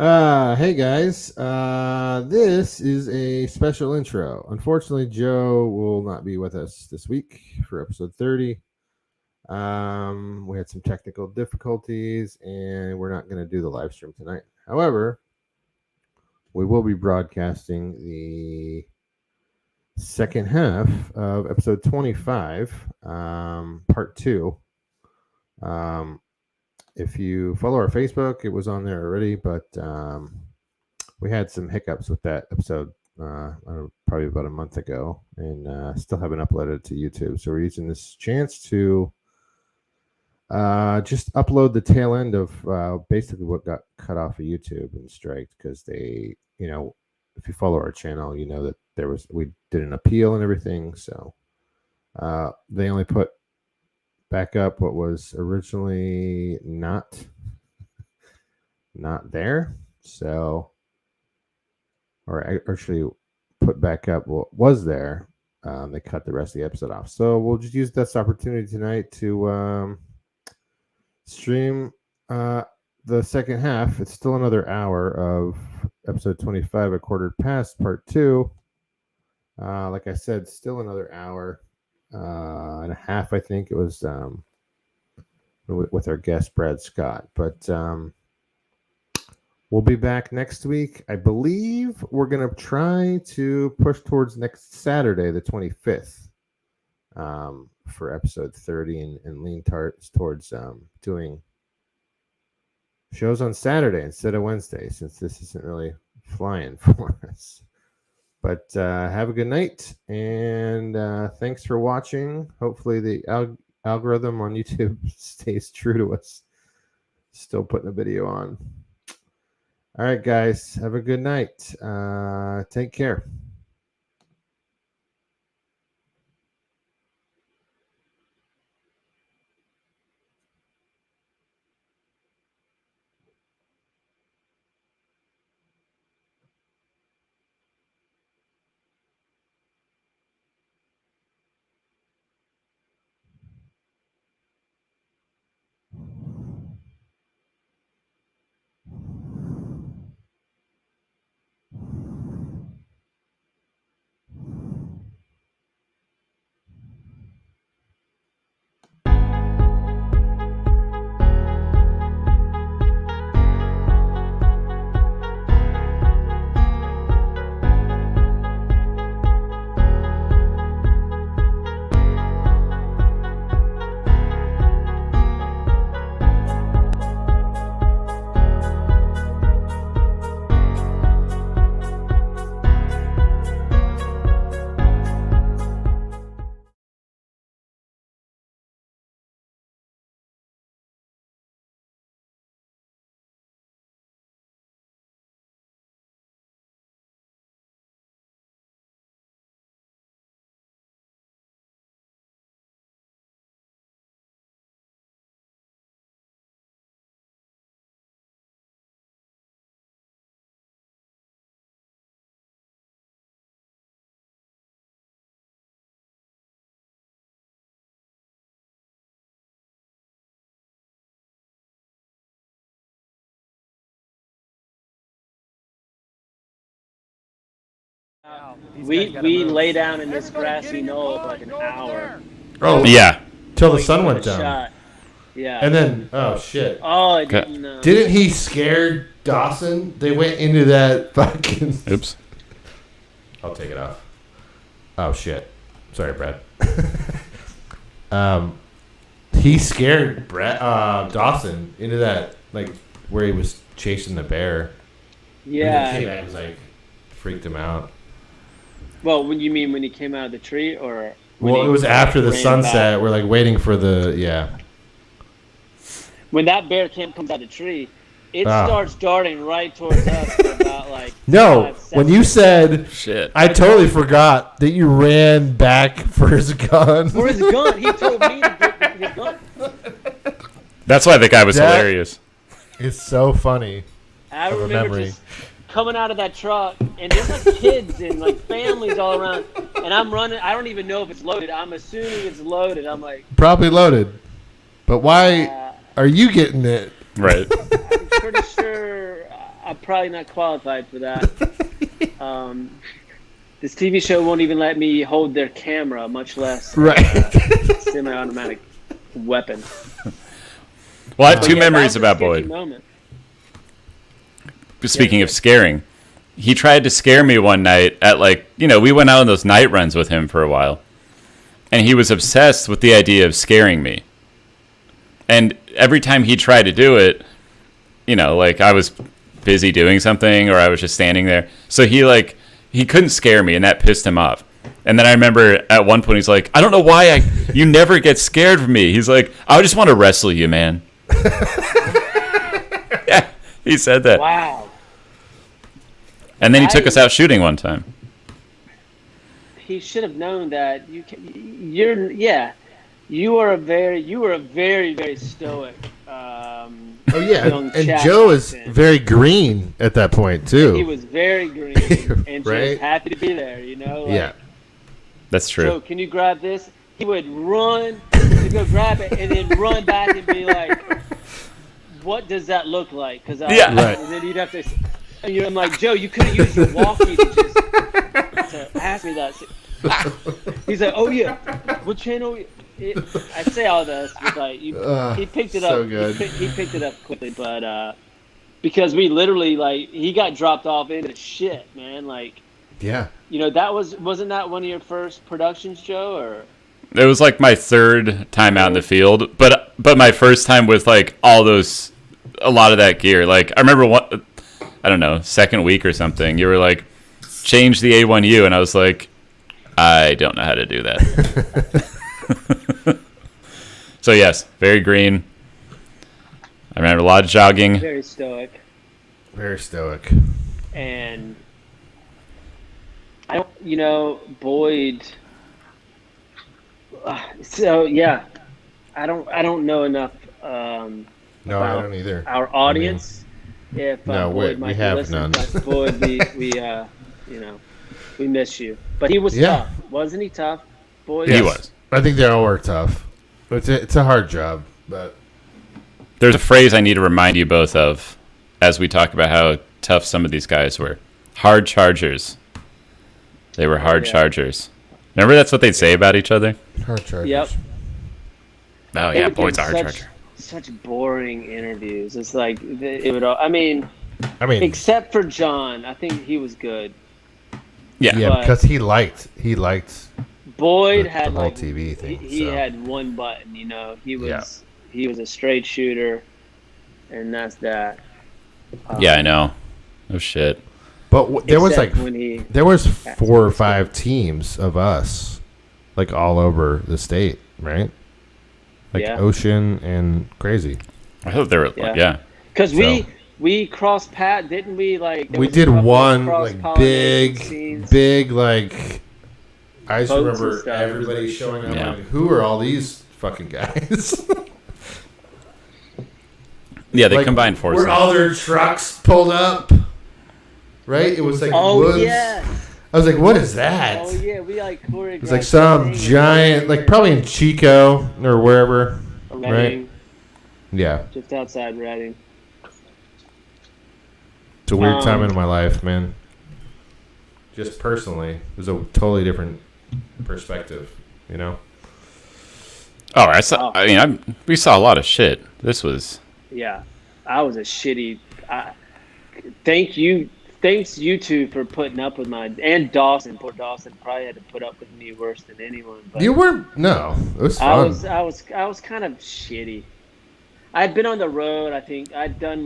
Hey guys, this is a special intro. Unfortunately, Joe will not be with us this week for episode 30. We had some technical difficulties and we're not going to do the live stream tonight. However, we will be broadcasting the second half of episode 25, part 2. If you follow our Facebook, it was on there already, but we had some hiccups with that episode probably about a month ago, and still haven't uploaded it to YouTube. So we're using this chance to just upload the tail end of basically what got cut off of YouTube and striked because they, if you follow our channel, you know that we did an appeal and everything. So they only put back up what was originally not there. So, or actually put back up what was there. They cut the rest of the episode off. So we'll just use this opportunity tonight to stream the second half. It's still another hour of episode 25, a quarter past part 2. Like I said, still another hour and a half, I think it was, with our guest Brad Scott. But we'll be back next week. I believe we're going to try to push towards next Saturday, the 25th, for episode 30 and lean towards doing shows on Saturday instead of Wednesday, since this isn't really flying for us. But have a good night, and thanks for watching. Hopefully the algorithm on YouTube stays true to us. Still putting a video on. All right, guys. Have a good night. Take care. We lay down in this grassy knoll for like an hour. Oh yeah, till the sun went down. Yeah, and then shit. Oh, I didn't know. Didn't he scare Dawson? They went into that fucking. Oops. I'll take it off. Oh shit. Sorry, Brad. He scared Dawson into that, like where he was chasing the bear. Yeah. And it was like freaked him out. Well, when he came out of the tree, or it was after the sunset. Back. We're like waiting for the When that bear comes out of the tree, it starts darting right towards us for about like. No, when you said shit, I totally forgot that you ran back for his gun. For his gun, he told me to get his gun. That's why the guy was hilarious. It's so funny. I remember just coming out of that truck, and there's like kids and like families all around, and I'm running. I don't even know if it's loaded. I'm assuming it's loaded. I'm like, probably loaded, but why are you getting it? Right. I'm pretty sure I'm probably not qualified for that. This TV show won't even let me hold their camera, much less semi-automatic weapon. Well, I have two memories about Boyd. Moment. Speaking of scaring, he tried to scare me one night at we went out on those night runs with him for a while. And he was obsessed with the idea of scaring me. And every time he tried to do it, I was busy doing something or I was just standing there. So he couldn't scare me, and that pissed him off. And then I remember at one point he's like, I don't know why you never get scared from me. He's like, I just want to wrestle you, man. Yeah, he said that. Wow. And then he took us out shooting one time. He should have known that you were a very, very stoic. And Joe is very green at that point too. He was very green and just happy to be there. Yeah, that's true. So can you grab this? He would run to go grab it and then run back and be like, "What does that look like?" Because and then you'd have to. And I'm like, Joe, you could have used your walkie to ask me that. He's like, oh yeah, what channel? I say all this, but he picked it up. Good. He picked it up quickly, but because we literally he got dropped off into shit, man. That wasn't that one of your first productions, Joe? Or it was my third time out in the field, but my first time with a lot of that gear. I remember I don't know, second week or something. You were like, change the A1U, and I was like, I don't know how to do that. So yes, very green. I remember a lot of jogging. Very stoic. Very stoic. And Boyd. So yeah, I don't know enough. No, I don't either. Our audience. If Boyd might we have listen, none. But Boyd, we miss you. But he was tough, wasn't he? Tough, Boyd. Yes. He was. I think they all were tough. It's a hard job, but there's a phrase I need to remind you both of as we talk about how tough some of these guys were. Hard chargers. They were hard chargers. Remember that's what they'd say about each other? Hard chargers. Yep. Oh yeah, Boyd's a hard charger. Such boring interviews. It's it would all. I mean, except for John, I think he was good. Yeah, because he liked. Boyd the had whole TV thing. He had one button. He was a straight shooter, and that's that. Yeah, I know. Oh shit. But there was there was 4 or 5 teams of us, all over the state, right? Ocean and Crazy. I thought they were because we crossed paths, didn't we? We did one big I just remember everybody showing up. Yeah. Who are all these fucking guys? Yeah, they combined forces. Were all their trucks pulled up? Right? It was woods. Yeah. I was like, what is that? Oh yeah, we choreographed. It's some giant, probably in Chico or wherever, Reading, right? Yeah. Just outside Reading. It's a weird time in my life, man. Just personally, it was a totally different perspective, Oh, we saw a lot of shit. This was. Yeah, I was a shitty. Thanks you two for putting up with and Dawson. Poor Dawson probably had to put up with me worse than anyone. But you weren't. No, it was fun. I was kind of shitty. I'd been on the road. I think I'd been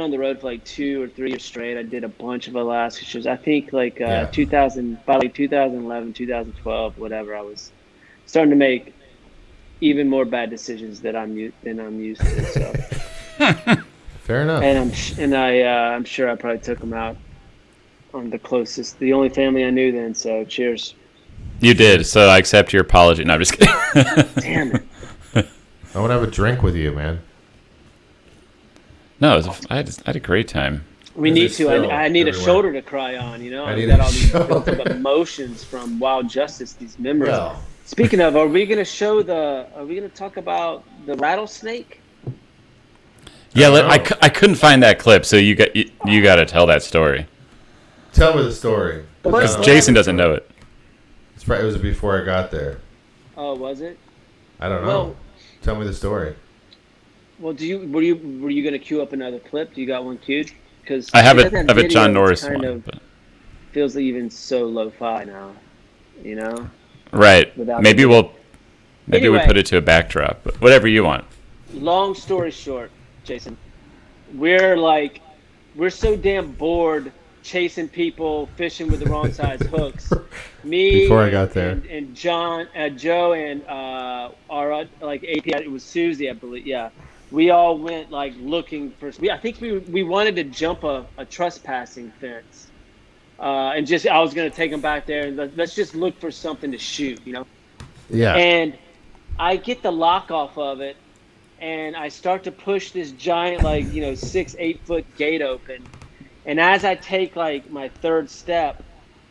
on the road for 2 or 3 years straight. I did a bunch of Alaska shows. I think 2011, 2012, whatever. I was starting to make even more bad decisions than I'm used to. So. Fair enough. And I'm sure I probably took them out on the only family I knew then. So cheers. You did. So I accept your apology. No, I'm just kidding. Damn it. I want to have a drink with you, man. No, I had a great time. We need to. I need a shoulder to cry on. I got all these built up emotions from Wild Justice. These memories. Well. Speaking of, are we going to talk about the rattlesnake? Yeah, I couldn't find that clip, so you got to tell that story. Tell me the story. Because Jason doesn't know it. It was before I got there. Oh, was it? I don't know. Well, tell me the story. Well, were you going to queue up another clip? Do you got one queued? Because I have a John Norris one. Feels even so lo-fi now, you know? Right. Maybe we put it to a backdrop, but whatever you want. Long story short, Jason, we're so damn bored chasing people, fishing with the wrong size hooks. Me before I got there, and John, Joe, and our AP. It was Susie, I believe. Yeah, we all went looking for. I think we wanted to jump a trespassing fence, and I was gonna take them back there and let's just look for something to shoot, you know. Yeah. And I get the lock off of it, and I start to push this giant 6-8 foot gate open. And as I take my third step,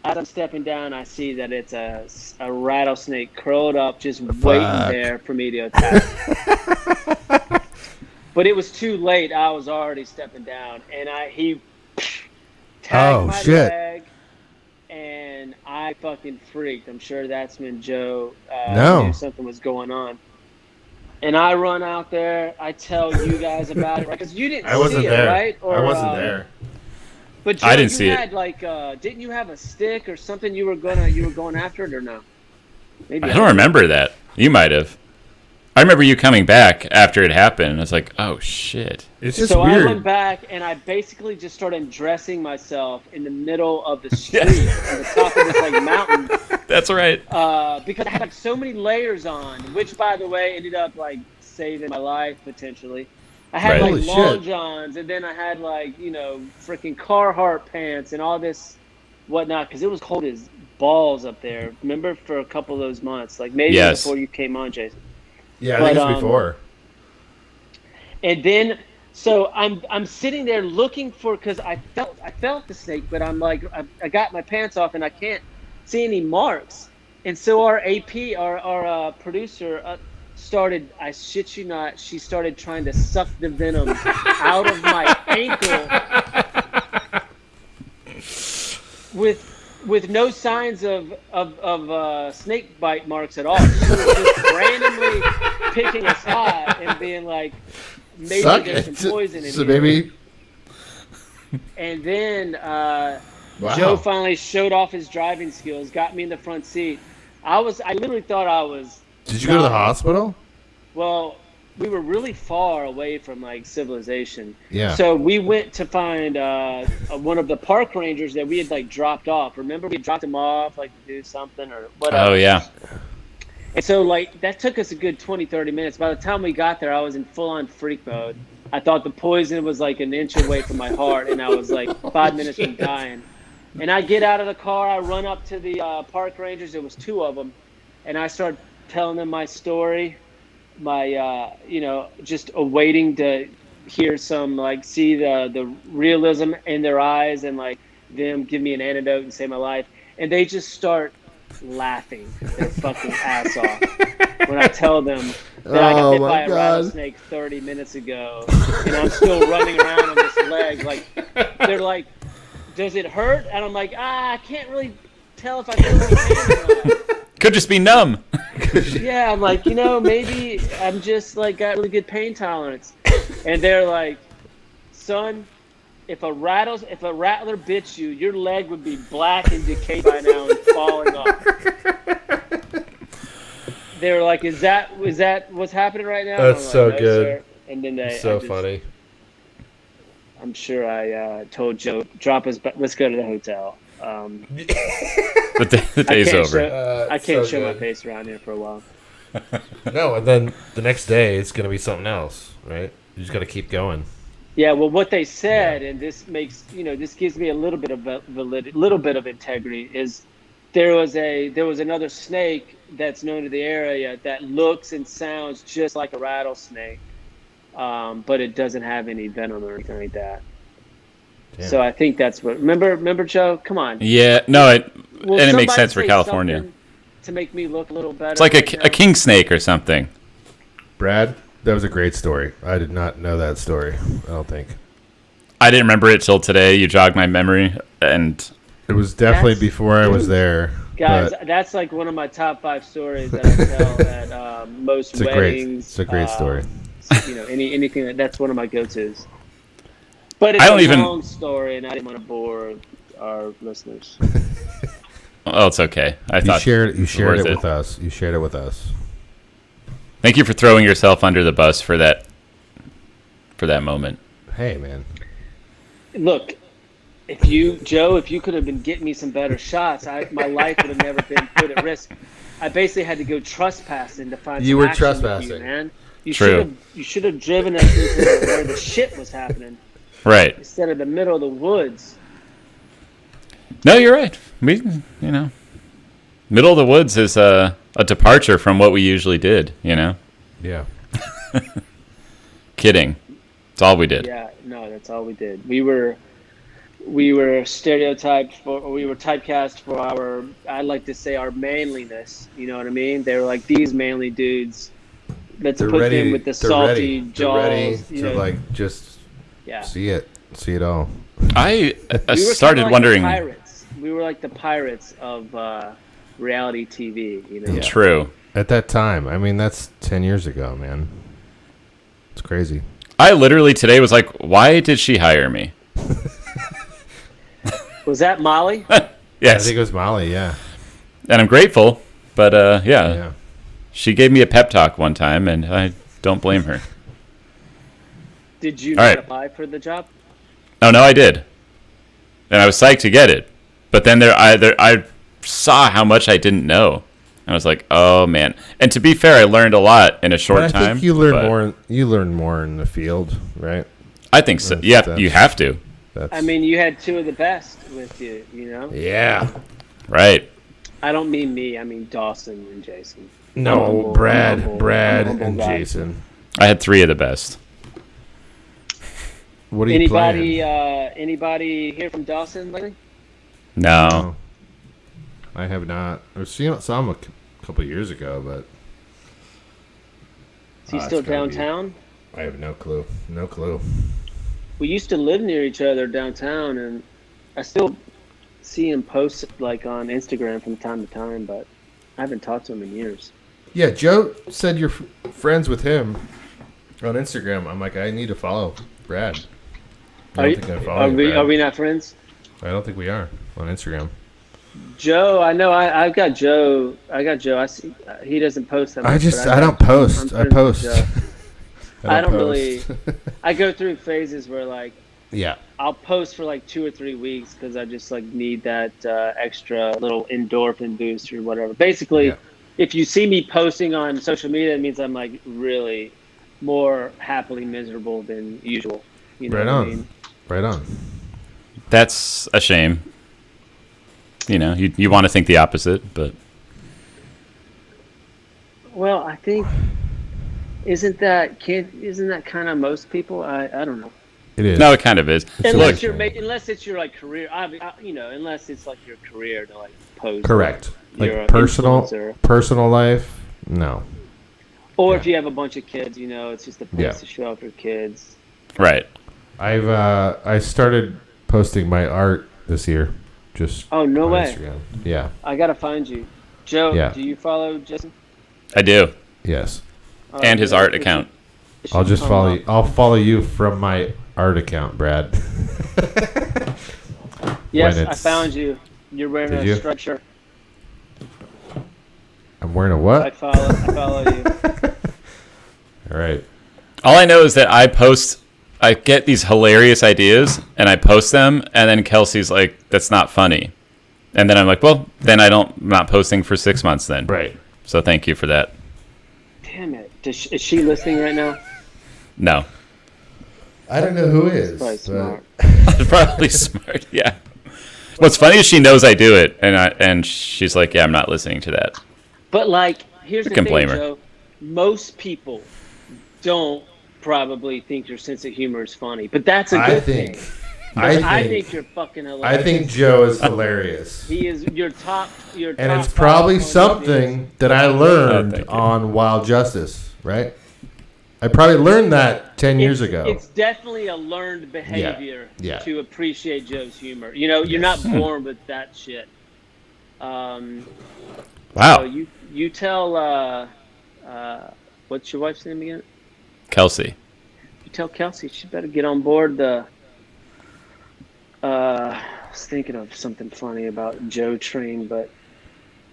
as I'm stepping down, I see that it's a rattlesnake curled up, just waiting there for me to attack. But it was too late. I was already stepping down, and he tagged my leg, and I fucking freaked. I'm sure that's when Joe knew something was going on. And I run out there. I tell you guys about it, right? Because you didn't see it, right? Or, I wasn't there. But Joe, I didn't see it. Didn't you have a stick or something? You were going after it, or no? Maybe I don't remember that. You might have. I remember you coming back after it happened. I was like, oh shit. It's just weird. I went back and I basically just started dressing myself in the middle of the street on the top of this mountain. That's right. Because I had so many layers on, which by the way ended up saving my life potentially. I had long johns, and then I had freaking Carhartt pants and all this whatnot, because it was cold as balls up there. Remember, for a couple of those months, maybe before you came on, Jason. Yeah, I think it was before. And then, so I'm sitting there looking for, because I felt the snake, but I'm I got my pants off and I can't see any marks. And so our AP, our producer. Started, I shit you not, she started trying to suck the venom out of my ankle with no signs of snake bite marks at all. She was just randomly picking a spot and being like, maybe there's some poison in here. Maybe. And then Joe finally showed off his driving skills, got me in the front seat. I literally thought I was. Did you go to the hospital? Well, we were really far away from civilization. Yeah. So we went to find one of the park rangers that we had dropped off. Remember, we dropped him off to do something or whatever. Oh yeah. And so that took us a good 20-30 minutes. By the time we got there, I was in full-on freak mode. I thought the poison was an inch away from my heart, and I was 5 minutes from dying. And I get out of the car, I run up to the park rangers. There was 2 of them, and I start telling them my story, my just awaiting to hear some see the realism in their eyes and them give me an antidote and save my life. And they just start laughing their fucking ass off when I tell them that I got hit by a rattlesnake 30 minutes ago, and I'm still running around on this leg. They're like, does it hurt? And I'm like, I can't really tell if I feel any pain or not. Could just be numb. Yeah, I'm like, maybe I'm just got really good pain tolerance. And they're like, son, if a rattler bit you, your leg would be black and decayed by now and falling off. They were like, is that what's happening right now? That's so like, no, good. Sir. And then so funny. I'm sure I told Joe, drop us, let's go to the hotel. The day's over. I can't show my face around here for a while. No, and then the next day it's going to be something else, right? You just got to keep going. Yeah, well, what they said, and this makes this gives me a little bit of validity, little bit of integrity. Is there was another snake that's known to the area that looks and sounds just like a rattlesnake, but it doesn't have any venom or anything like that. Damn. So I think that's what. Remember, Joe? Come on. Yeah, no, it makes sense for California. To make me look a little better. It's like a king snake or something. Brad, That was a great story. I did not know that story. I don't think. I didn't remember it till today. You jogged my memory, and It was definitely before I was there. Guys, that's like one of my top 5 stories that I tell at most weddings. It's a great story. Anything that's one of my go-tos. But it's a long story, and I didn't want to bore our listeners. Oh, it's okay. You shared it with us. You shared it with us. Thank you for throwing yourself under the bus for that moment. Hey, man. Look, if you could have been getting me some better shots, my life would have never been put at risk. I basically had to go trespassing to find. You some were action trespassing, with you, man. You should have driven us into where the shit was happening, right? Instead of the middle of the woods. No, you're right. Middle of the woods is a departure from what we usually did. Yeah. Kidding. That's all we did. Yeah, no, that's all we did. We were stereotyped we were typecast for I like to say our manliness. You know what I mean? They were like, these manly dudes. Let's put them with the salty jaws. They're ready to just see it all. I we started like wondering. Pirates. We were like the pirates of reality TV. Yeah. True. At that time, I mean, that's 10 years ago, man. It's crazy. I literally today was like, why did she hire me? Was that Molly? Yes. I think it was Molly, yeah. And I'm grateful, but yeah. She gave me a pep talk one time, and I don't blame her. Did you not apply for the job? Oh, no, I did. And I was psyched to get it. But then I saw how much I didn't know. I was like, oh, man. And to be fair, I learned a lot in a short time. I think you learn more in the field, right? I think so. Yeah, you have to. I mean, you had 2 of the best with you, Yeah. Right. I don't mean me. I mean Dawson and Jason. No, Brad and Jason. I had 3 of the best. What are you playing? Anybody here from Dawson lately? No. I have not. I saw him a couple years ago, but is he still downtown? I have no clue. No clue. We used to live near each other downtown, and I still see him post like on Instagram from time to time, but I haven't talked to him in years. Yeah, Joe said you're friends with him on Instagram. I'm like, I need to follow Brad. Are we not friends? I don't think we are on Instagram. Joe, I know. I've got Joe. I see he doesn't post that much. I don't post. I post. I don't really. I go through phases where like, yeah, I'll post for like 2 or 3 weeks because I just like need that extra little endorphin boost or whatever. Basically, if you see me posting on social media, it means I'm like really more happily miserable than usual. You know right what on. I mean? Right on. That's a shame. You want to think the opposite, but well, I think isn't that kind of most people? I don't know. It is. No, it kind of is. Unless it's your like career, unless it's like your career to like post. Correct. Like personal life, no. Or if you have a bunch of kids, it's just a place to show off your kids. Right. I started posting my art this year. Just no way. Instagram. Yeah. I gotta find you, Joe. Do you follow Jason? I do. Yes. And his art account. I'll just follow you. I'll follow you from my art account, Brad. Yes, I found you. You're wearing a striped shirt. I'm wearing a what? I follow you. All right. All I know is that I get these hilarious ideas and I post them, and then Kelsey's like, "That's not funny," and then I'm like, "Well, then I'm not posting for 6 months then." Right. So thank you for that. Damn it! Is she listening right now? No. I don't know who is. Probably smart. Probably smart. Yeah. What's funny is she knows I do it, and she's like, "Yeah, I'm not listening to that." But like, here's the thing, blame her. Joe. Most people don't probably think your sense of humor is funny, but that's a good thing. I think you're fucking hilarious. I think Joe is hilarious. He is your top. And it's probably something that I learned on Wild Justice, right? I probably learned that 10 years ago. It's definitely a learned behavior Yeah. to appreciate Joe's humor. You know, you're not born with that shit. Wow. So you tell what's your wife's name again? Kelsey. You tell Kelsey she better get on board the. I was thinking of something funny about Joe Train, but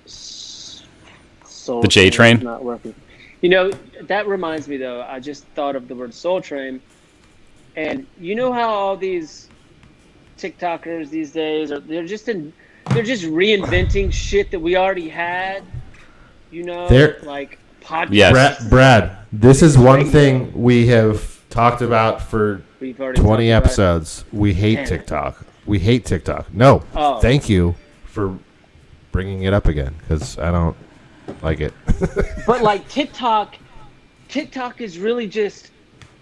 Soul The J Train? is not working. You know, that reminds me though. I just thought of the word Soul Train, and you know how all these TikTokers these days they're just reinventing shit that we already had. You know, like podcasts. Yes. Brad, this is one thing we have talked about for 20 episodes. We hate TikTok. We hate TikTok. No, thank you for bringing it up again, because I don't like it. But like TikTok is really just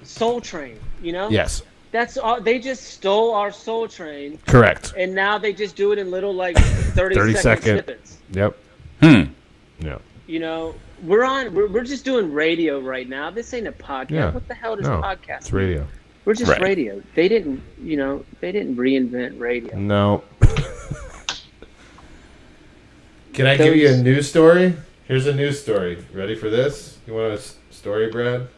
Soul Train, you know? Yes. That's all. They just stole our Soul Train. Correct. And now they just do it in little like 30-second snippets. Yep. Yeah. You know, we're just doing radio right now. This ain't a podcast. Yeah. What the hell does podcast? It's radio. We're just radio. They didn't reinvent radio. No. Can I give you a news story? Here's a news story. Ready for this? You want a story, Brad?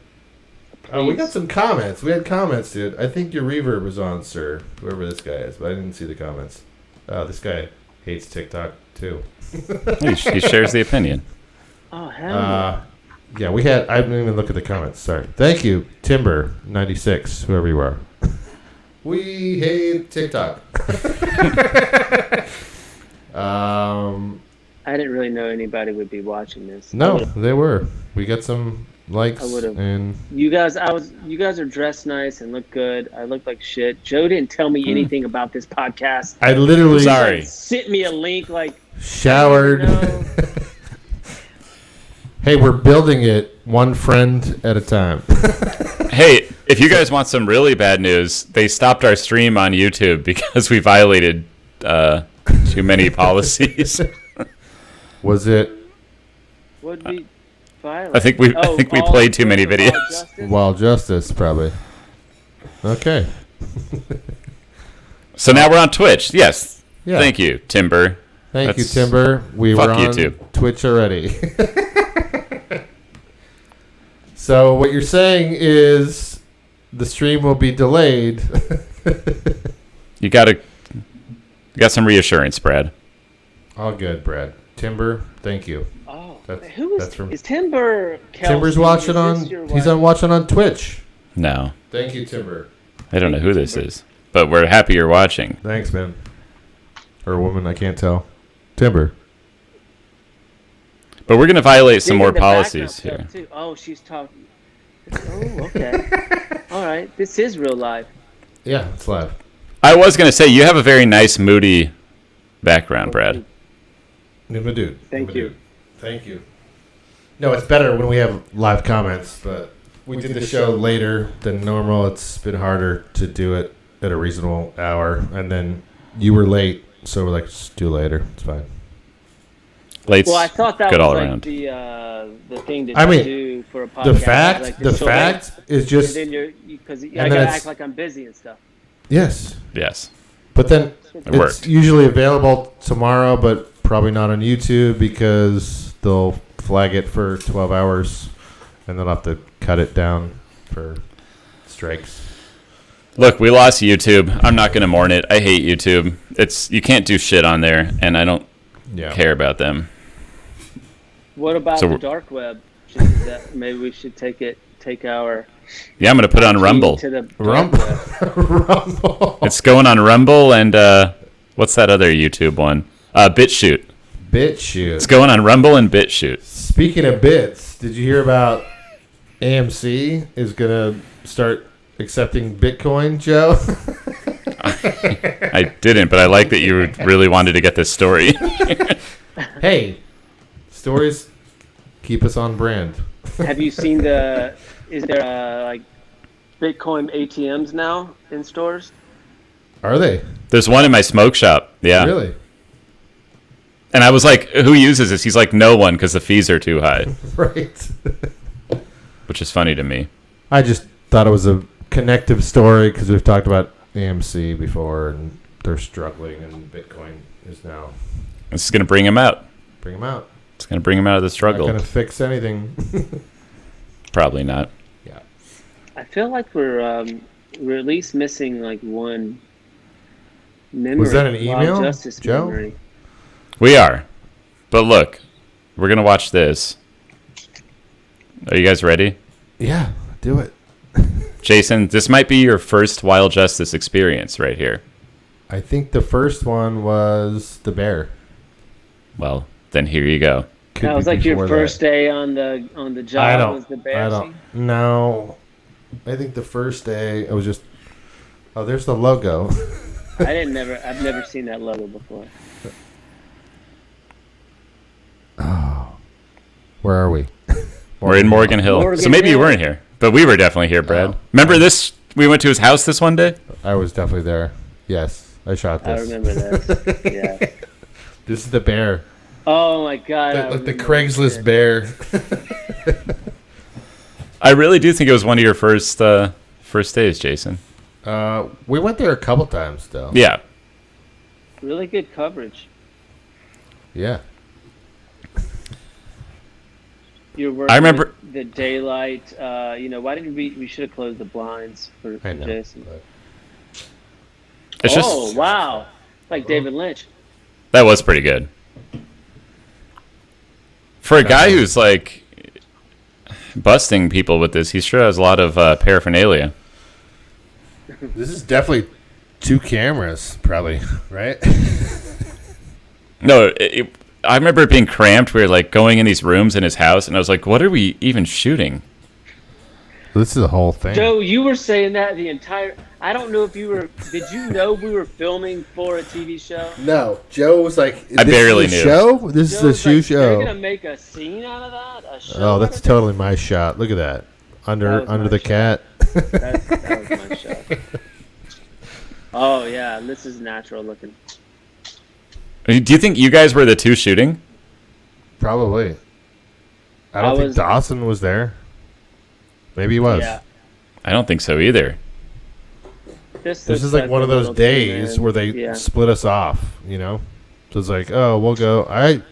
Oh, we got some comments. We had comments, dude. I think your reverb was on, sir. Whoever this guy is, but I didn't see the comments. Oh, this guy hates TikTok, too. He shares the opinion. Oh, hell yeah. Yeah, we had... I didn't even look at the comments. Sorry. Thank you, Timber96, whoever you are. We hate TikTok. I didn't really know anybody would be watching this. No, they were. We got some likes. And you guys are dressed nice and look good. I look like shit. Joe didn't tell me anything about this podcast. I literally sent me a link like showered. Hey, we're building it one friend at a time. Hey, if you guys want some really bad news, they stopped our stream on YouTube because we violated too many policies. Was it? Would we violate? I think we played too many videos. Wild Justice, probably. Okay. So now we're on Twitch. Yes. Yeah. Thank you, Timber. Thank you, Timber. We were on YouTube. Twitch already. So what you're saying is the stream will be delayed. You got some reassurance, Brad. All good, Brad. Timber, thank you. Oh, That's is Timber? Kelsey? Timber's watching on. He's watching on Twitch. No. Thank you, Timber. I don't know who this is, but we're happy you're watching. Thanks, man. Or a woman, I can't tell. Timber. But we're going to violate some more policies here. Oh, she's talking. Oh, okay. All right. This is real live. Yeah, it's live. I was going to say, you have a very nice, moody background, Brad. Dude. Thank you. Thank you. No, it's better when we have live comments, but we did the show later than normal. It's been harder to do it at a reasonable hour, and then you were late, so we're like, just do later. It's fine. Late's I thought that good was all like around. the thing to do for a podcast. The fact is just because I gotta act like I'm busy and stuff. Yes. But then it's usually available tomorrow, but probably not on YouTube because they'll flag it for 12 hours, and they'll have to cut it down for strikes. Look, we lost YouTube. I'm not going to mourn it. I hate YouTube. You can't do shit on there, and I don't care about them. What about the dark web? Maybe we should take our... Yeah, I'm going to put it on Rumble. To the Rumble. It's going on Rumble and what's that other YouTube one? BitChute. It's going on Rumble and BitChute. Speaking of bits, did you hear about AMC is going to start accepting Bitcoin, Joe? I didn't, but I like that you really wanted to get this story. Hey, stories keep us on brand. Have you seen is there like Bitcoin ATMs now in stores? Are they? There's one in my smoke shop. Yeah. Really? And I was like, who uses this? He's like, no one, because the fees are too high. Right. Which is funny to me. I just thought it was a connective story because we've talked about AMC before, and they're struggling, and Bitcoin is now. This is going to bring him out. Bring him out. It's going to bring him out of the struggle. Not going to fix anything. Probably not. Yeah. I feel like we're at least missing like one memory. Was that an email, Justice Joe? memory. We are. But look, we're going to watch this. Are you guys ready? Yeah, do it. Jason, this might be your first Wild Justice experience right here. I think the first one was the bear. Well, then here you go. That was like your first day on the job. Was the bear scene? No. I think the first day I was just. Oh, there's the logo. I've never seen that logo before. Oh, where are we? We're in Morgan Hill. So maybe you weren't here, but we were definitely here, Brad. Remember this? We went to his house this one day? I was definitely there. Yes, I shot this. I remember this. Yeah. This is the bear. Oh my god. The Craigslist bear. I really do think it was one of your first days, Jason. We went there a couple times, though. Yeah. Really good coverage. Yeah. You're working I remember the daylight. Why didn't we should have closed the blinds for Jason? It's just wow, like David Lynch. That was pretty good. For a guy who's like busting people with this, he sure has a lot of paraphernalia. This is definitely 2 cameras, probably, right? No, I remember it being cramped. We were like going in these rooms in his house, and I was like, "What are we even shooting?" This is the whole thing. Joe, you were saying that the entire. I don't know if you were. Did you know we were filming for a TV show? No, Joe was like, I barely knew. Show? This is a shoe show. They're gonna make a scene out of that. A show. Oh, that's totally my shot. Look at that. Under the cat. That was my shot. Oh yeah, this is natural looking. Do you think you guys were the 2 shooting? Probably. I don't think Dawson was there. Maybe he was. Yeah. I don't think so either. This is like one of those days where they split us off, you know? So it's like, oh, we'll go. All right.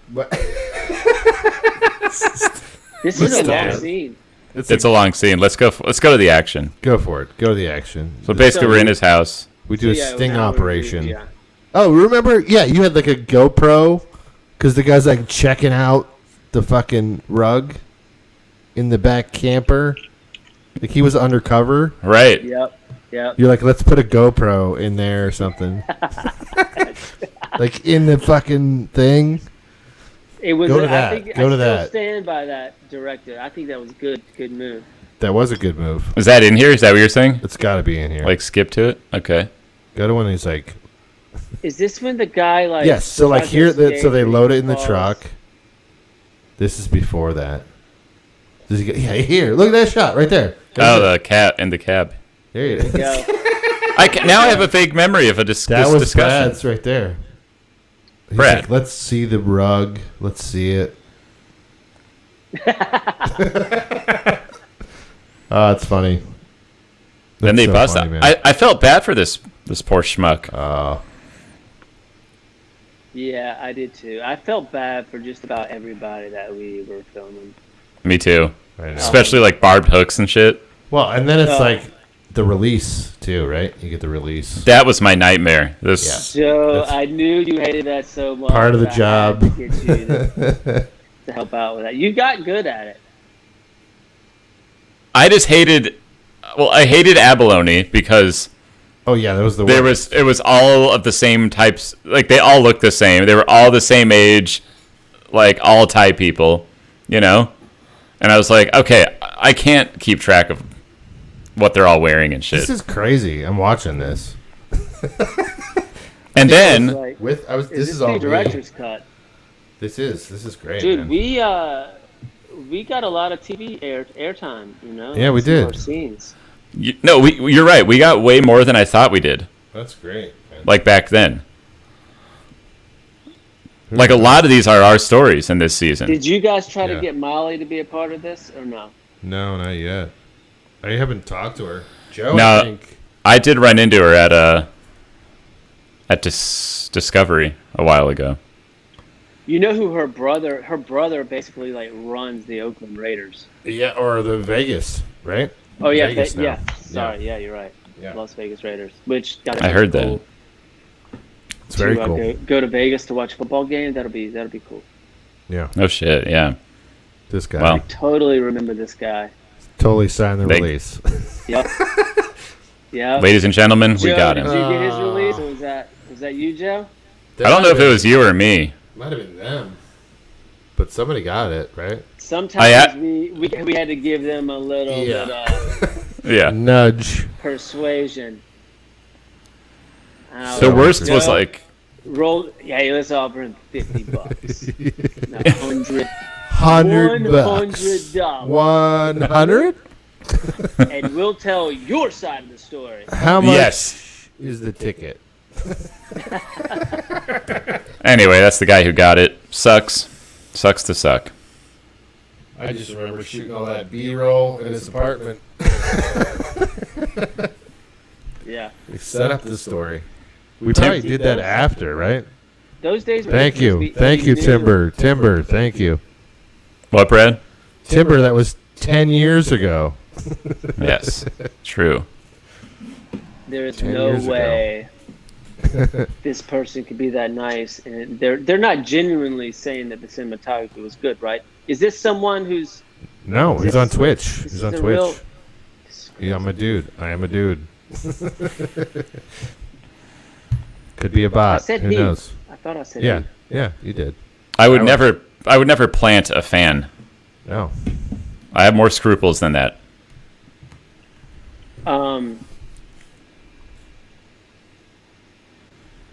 But this is a long scene. It's a long scene. Let's go to the action. Go for it. Go to the action. So basically, we're in his house. We do a sting operation. Oh, remember? Yeah, you had like a GoPro because the guy's like checking out the fucking rug in the back camper. Like he was undercover. Right. Yep. You're like, let's put a GoPro in there or something. Like in the fucking thing. It was. Go to that. I still stand by that director. I think that was good move. That was a good move. Is that in here? Is that what you're saying? It's got to be in here. Like skip to it? Okay. Go to when he's like. Is this when the guy like? Yes. So like here, so they load it in the truck. This is before that. Yeah, here. Look at that shot right there. The cat in the cab. There you go. Now I have a vague memory of this discussion. Brad's right there. He's Brad. Like, let's see the rug. Let's see it. Oh, it's funny. Then they bust out. I felt bad for this poor schmuck. Yeah, I did too. I felt bad for just about everybody that we were filming. Me too. Especially like barbed hooks and shit. Well, and then it's like the release too, right? You get the release. That was my nightmare. Joe, I knew you hated that so much. Part of the job. I had to get you to help out with that. You got good at it. I just hated. Well, I hated abalone because. Oh yeah, that was the worst. It was all of the same types. Like they all looked the same. They were all the same age, like all Thai people, you know. And I was like, okay, I can't keep track of what they're all wearing and shit. This is crazy. I'm watching this. And then this is all director's cut. This is great, dude. Man. We got a lot of TV airtime, you know. Yeah, we did. Our scenes. You're right. We got way more than I thought we did. That's great, man. Like back then. Like a lot of these are our stories in this season. Did you guys try to get Molly to be a part of this or no? No, not yet. I haven't talked to her. Joe, No, I think. I did run into her at Discovery a while ago. You know who her brother basically like runs the Oakland Raiders. Yeah, or the Vegas, right? Oh yeah, Vegas now. yeah. Sorry, yeah, you're right. Yeah. Las Vegas Raiders, which I heard that. It's very cool. Go to Vegas to watch a football game. That'll be cool. Yeah. Oh shit, yeah. This guy. Well. I totally remember this guy. Totally signed the release. Yep. Yeah. Ladies and gentlemen, we Joe, got him. Did you get his release, or was that you, Joe? I don't know if it was you or me. Might have been them. But somebody got it, right? Sometimes we had to give them a little bit Yeah. Nudge. persuasion. The worst was like roll. Yeah, let's offer him $50. No, $100. $100. 100? And we'll tell your side of the story. How much is the ticket? Anyway, that's the guy who got it. Sucks to suck. I just remember shooting all that B-roll in his apartment. Yeah. We set up the story. We probably did that after, right? Those days were Thank you, Timber. Timber, thank you. What, Brad? Timber, that was 10 years ago. Yes, true. There is no way this person could be that nice, and they're not genuinely saying that the cinematography was good, right? Is this someone who's? No, he's on Twitch. He's on Twitch. Real... Yeah, I'm a dude. I am a dude. Could be a bot. I said Who he. knows? I thought I said Yeah, he. yeah, you did. I would never plant a fan. No. I have more scruples than that.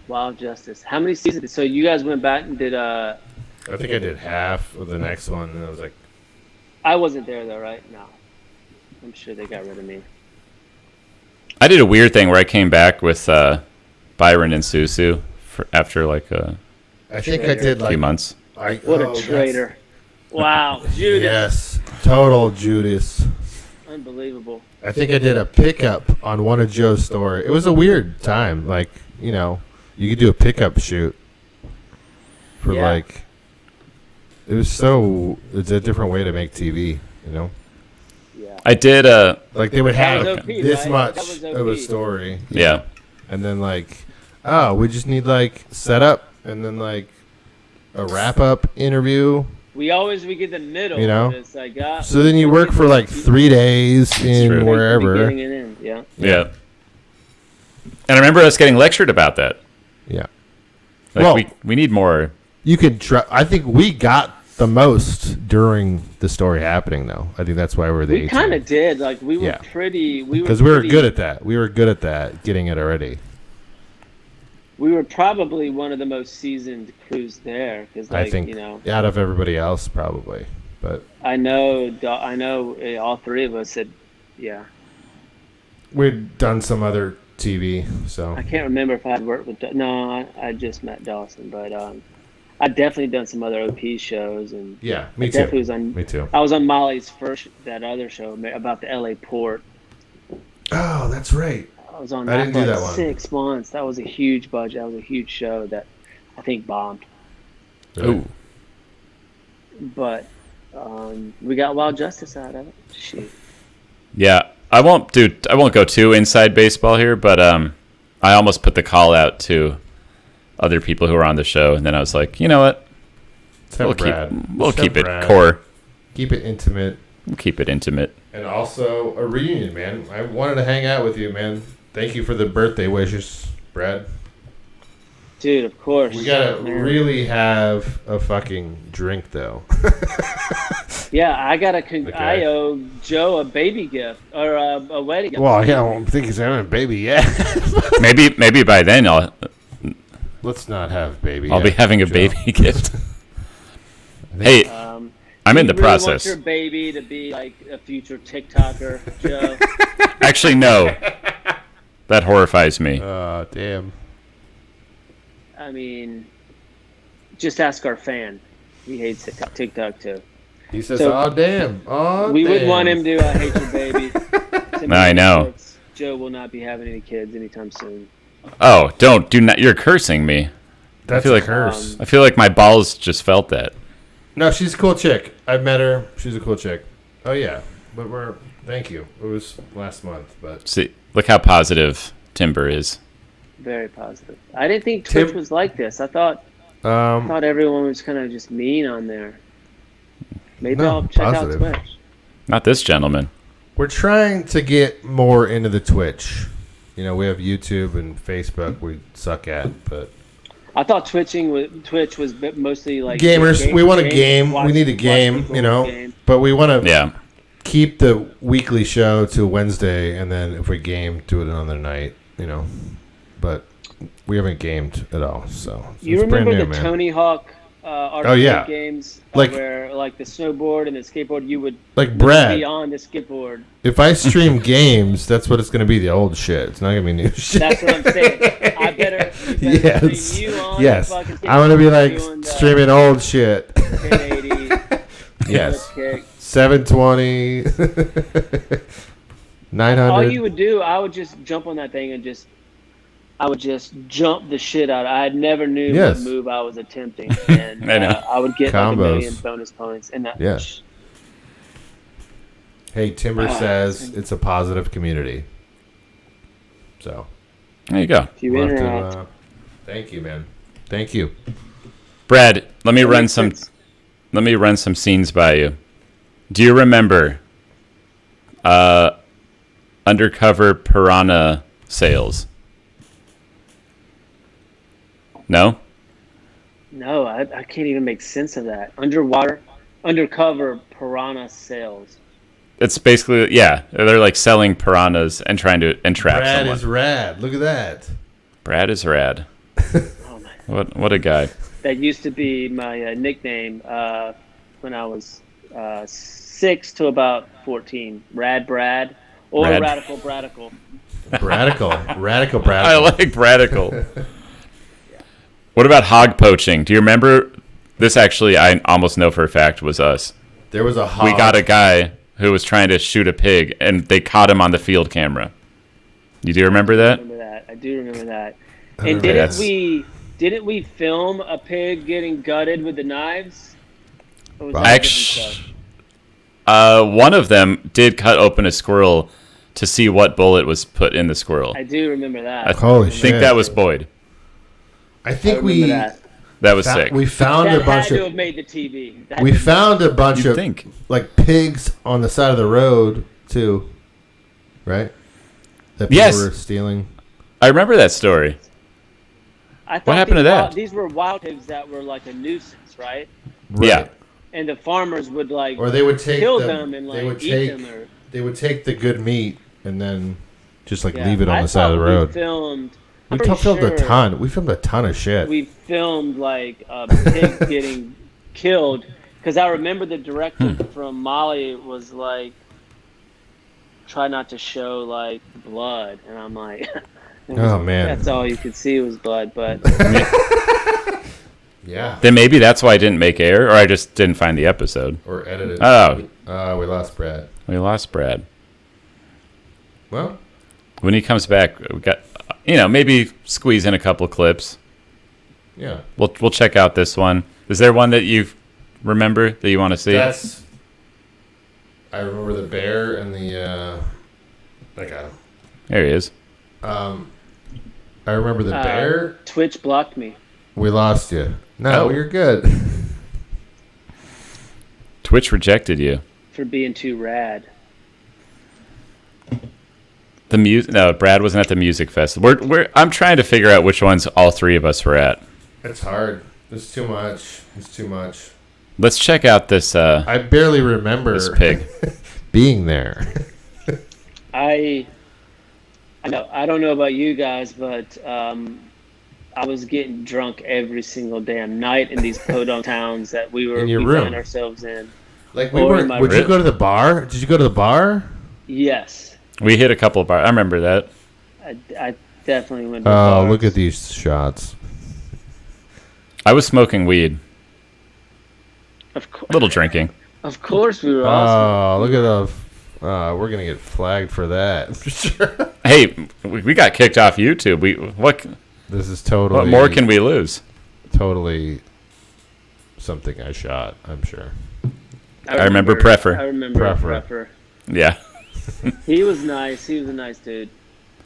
Wild Justice. How many seasons? So you guys went back and did I think I did half of the next one, and I was like, I wasn't there though, right? No. I'm sure they got rid of me. I did a weird thing where I came back with Byron and Susu after like I think I did a few months. What a traitor. Wow, Judas. Yes, total Judas. Unbelievable. I think I did a pickup on one of Joe's stories. It was a weird time. Like, you know, you could do a pickup shoot for like, it's a different way to make TV, you know? Yeah. I did like they would have OP, this right? much of a story. Yeah. And then like, oh, we just need like setup and then like a wrap up interview. We get the middle. You know? It's like, so then you work for like 3 days in wherever. Yeah. Yeah. And I remember us getting lectured about that. Yeah. Like well, we need more. You could try. I think we got the most during the story happening, though. I think that's why we're the. We kind of did. Like we were pretty. Because we were good at that. We were good at that, getting it already. We were probably one of the most seasoned crews there. Cause like, I think, you know, out of everybody else, probably. But I know all three of us said, yeah. We'd done some other TV, so. I can't remember if I'd worked with. No, I just met Dawson, but I'd definitely done some other OP shows, and yeah, me too. Definitely was on. Me too. I was on Molly's that other show about the LA port. Oh, that's right. I was on I that didn't for do like that one. 6 months. That was a huge budget. That was a huge show that I think bombed. Ooh. But we got Wild Justice out of it. Shoot. Yeah, I won't go too inside baseball here, but I almost put the call out to other people who were on the show, and then I was like, you know what? We'll keep it core. Keep it intimate. We'll keep it intimate. And also a reunion, man. I wanted to hang out with you, man. Thank you for the birthday wishes, Brad. Dude, of course. We gotta really have a fucking drink, though. Yeah, I owe Joe a baby gift or a wedding gift. Well, yeah, I don't think he's having a baby yet. maybe by then Let's not have baby. I'll be having a Joe. baby gift. Hey, I'm in the process. Want your baby to be like a future TikToker, Joe? Actually, no. That horrifies me. Damn. I mean, just ask our fan. He hates TikTok too. He says, So, "Oh damn, oh we damn." wouldn't want him to hate your baby. I know. Joe will not be having any kids anytime soon. Oh, do not! You're cursing me. That's I feel like a curse. I feel like my balls just felt that. No, she's a cool chick. I've met her. She's a cool chick. Oh yeah, but thank you. It was last month, but See, look how positive Timber is. Very positive. I didn't think Twitch was like this. I thought everyone was kind of just mean on there. Maybe No, I'll check positive. out Twitch. Not this gentleman. we're trying to get more into the Twitch. You know, we have YouTube and Facebook we suck at, but I thought Twitch was mostly like gamers. We want a game. We need a game, you know. But we want to keep the weekly show to Wednesday, and then if we game, do it another night, you know. But we haven't gamed at all, so you it's brand remember new, the man. Tony Hawk arcade games, like where like the snowboard and the skateboard, you would like Brad be on the skateboard. If I stream games, that's what it's going to be. The old shit. It's not going to be new shit. That's what I'm saying. I better yes. stream you on Yes. the fucking skateboard. I'm going to be like streaming old shit. 1080. Yes. 720. 900. All you would do, I would just jump on that thing and I would just jump the shit out. I never knew what move I was attempting, and I know. I would get Combos. like a million bonus points. And that. Yeah. Hey, Timber says it's a positive community. So there you go. You interact. Thank you, man. Thank you, Brad. Let me run some scenes by you. Do you remember undercover piranha sales? No? No, I can't even make sense of that. Undercover piranha sales. It's basically, they're like selling piranhas and trying to entrap Brad someone. is rad. Look at that. Brad is rad. Oh my! What a guy. That used to be my nickname when I was 6 to about 14. Rad Brad or Radical Bradical. Radical Bradical. I like Bradical. What about hog poaching? Do you remember this? Actually, I almost know for a fact was us. There was a hog. We got a guy who was trying to shoot a pig, and they caught him on the field camera. You do remember that? I do remember that. And didn't we film a pig getting gutted with the knives? Or was that Actually, one of them did cut open a squirrel to see what bullet was put in the squirrel. I do remember that. I think that was Boyd. I think that was sick. We found a bunch had to have made the TV. We found a bunch of think. like pigs on the side of the road too, right? That people were stealing. I remember that story. What happened to that? These were wild pigs that were like a nuisance, right? Yeah. And the farmers would or they would kill them and eat them. They would take the good meat and then just leave it on the side of the road. We filmed a ton. We filmed a ton of shit. We filmed like a pig getting killed because I remember the director from Mali was like, "Try not to show like blood," and I'm like, "Oh man, that's all you could see was blood." But yeah, then maybe that's why I didn't make air, or I just didn't find the episode or edit it. Oh, we lost Brad. Well, when he comes back, we got. Maybe squeeze in a couple clips. Yeah. We'll check out this one. Is there one that you remember that you want to see? I remember the bear and the I got him. There he is. I remember the bear. Twitch blocked me. We lost you. No, you're good. Twitch rejected you for being too rad. No, Brad wasn't at the music fest. I'm trying to figure out which ones all three of us were at. It's hard. It's too much. Let's check out this. I barely remember this pig being there. I don't know about you guys, but I was getting drunk every single damn night in these podunk towns that we found ourselves in. Like would you go to the bar? Did you go to the bar? Yes. We hit a couple of bars. I remember that. I definitely went to bars. Look at these shots. I was smoking weed. Of course. Little drinking. Of course we were. Awesome. Look at the. We're gonna get flagged for that. For sure. Hey, we got kicked off YouTube. This is totally. What more can we lose? Totally. Something I shot. I'm sure. I remember Preffer. I remember Preffer. Yeah. He was nice. He was a nice dude.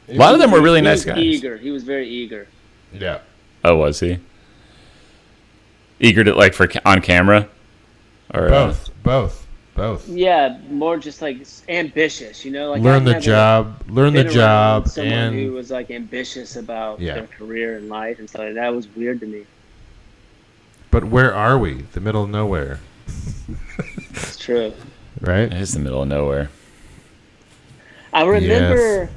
A lot of them were really nice guys. He was very eager. Yeah. Oh, was he? Eager to for on camera, or both. Yeah, more just like ambitious. Like learn the job, someone and who was like ambitious about their career and life and stuff. That was weird to me. But where are we? The middle of nowhere. It's true. Right? It is the middle of nowhere. I remember,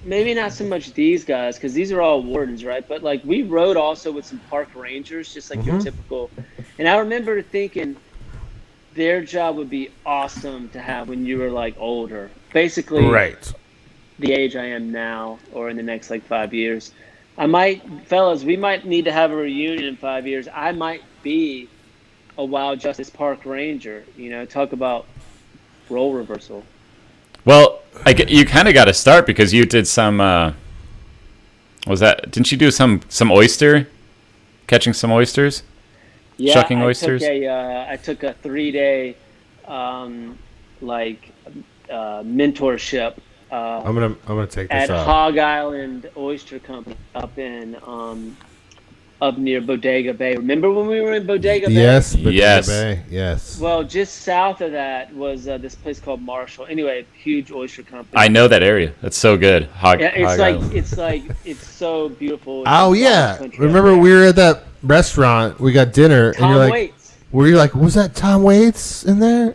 maybe not so much these guys because these are all wardens, right? But like we rode also with some park rangers, just like your typical. And I remember thinking their job would be awesome to have when you were like older, basically, right? The age I am now, or in the next like 5 years. Fellas, we might need to have a reunion in 5 years. I might be a Wild Justice Park Ranger. Talk about role reversal. Well, you kind of got to start because you did some. Didn't you do some oyster, catching some oysters? Yeah, shucking oysters. I took a 3-day, mentorship. I'm gonna take this at off. Hog Island Oyster Company up near Bodega Bay. Remember when we were in Bodega Bay? Yes, Bodega yes. Bay. Yes. Well, just south of that was this place called Marshall. Anyway, huge oyster company. I know that area. That's so good. It's so beautiful. Oh yeah. Remember we were at that restaurant. We got dinner, Tom and you're like, Waits. were you like, was that Tom Waits in there?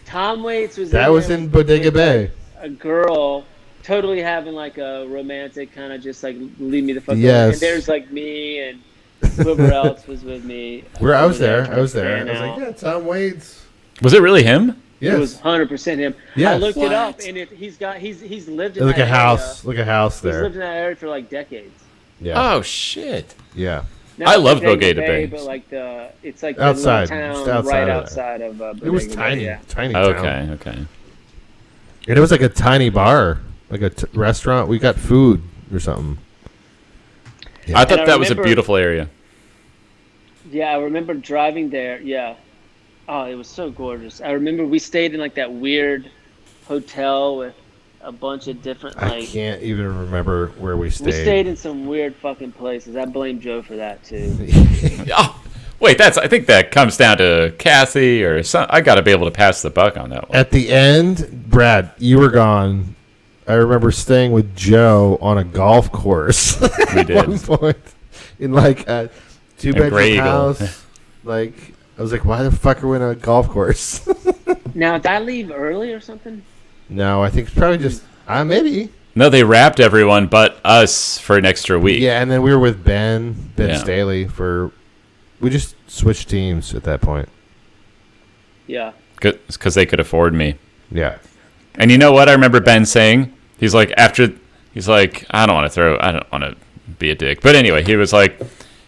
Tom Waits was. That was in Bodega Bay. A girl. Totally having like a romantic kind of just like leave me the fuck yes. alone. And there's like me and whoever else was with me. I was there. I was like, yeah, Tom Waits. Was it really him? Yes. It was 100% him. Yes. I looked it up, and he's lived in like that a house. area. Like a house there. He's lived in that area for like decades. Yeah. Oh shit. Yeah. Not I loved Bodega Bay, but like it's like outside, the little town just outside right of outside of Bodega it was Bay, tiny, yeah. tiny town. Okay. And it was like a tiny bar, like a restaurant. We got food or something. Yeah. I thought that was a beautiful area. Yeah, I remember driving there. Yeah. Oh, it was so gorgeous. I remember we stayed in like that weird hotel with a bunch of different I can't even remember where we stayed. We stayed in some weird fucking places. I blame Joe for that too. Oh, wait, I think that comes down to Kathy or some. I got to be able to pass the buck on that one. At the end, Brad, you were gone. I remember staying with Joe on a golf course. We did. At one point in like a 2-bedroom house. Like I was like, why the fuck are we in a golf course? Now, did I leave early or something? No, I think it's probably just maybe. No, they wrapped everyone but us for an extra week. Yeah, and then we were with Ben Staley we just switched teams at that point. Yeah. Because they could afford me. Yeah. And you know what I remember Ben saying? He's like, I don't want to be a dick. But anyway, he was like,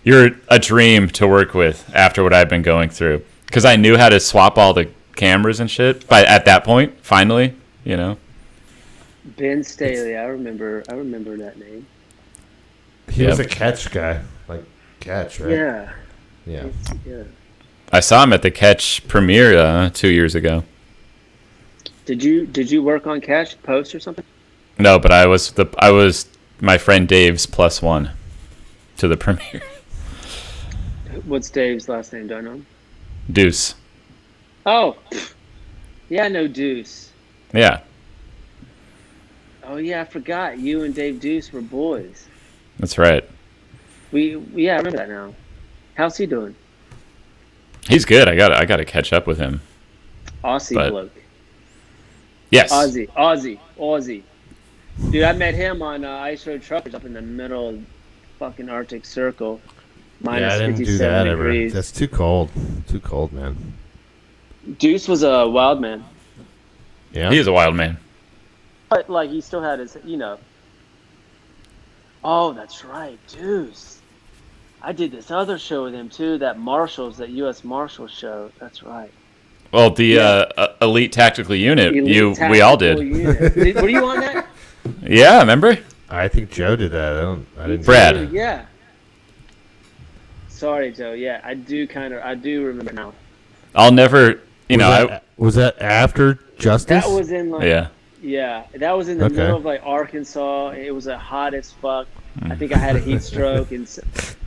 you're a dream to work with after what I've been going through. Because I knew how to swap all the cameras and shit at that point, finally, Ben Staley, I remember that name. He was a catch guy. Like catch, right? Yeah. Yeah. I saw him at the Catch premiere 2 years ago. Did you work on Catch post or something? No, but I was my friend Dave's +1 to the premiere. What's Dave's last name? Do I know him? Deuce. Oh, yeah, I know Deuce. Yeah. Oh yeah, I forgot. You and Dave Deuce were boys. That's right. I remember that now. How's he doing? He's good. I got to catch up with him. Aussie bloke. Yes. Aussie. Dude, I met him on Ice Road Truckers up in the middle of fucking Arctic Circle. Minus I didn't do that degrees. Ever. That's too cold. Too cold, man. Deuce was a wild man. Yeah. He is a wild man. But, like, he still had his, Oh, that's right, Deuce. I did this other show with him too. That U.S. Marshals show. That's right. Well, the Elite Tactical Unit. We all did. Were you on that? Yeah, remember? I think Joe did that. I didn't. Brad. Yeah. Sorry, Joe. Yeah, I do remember now. I'll never. Was that after Justice? That was in Yeah, that was in the middle of like Arkansas. It was hot as fuck. I think I had a heat stroke,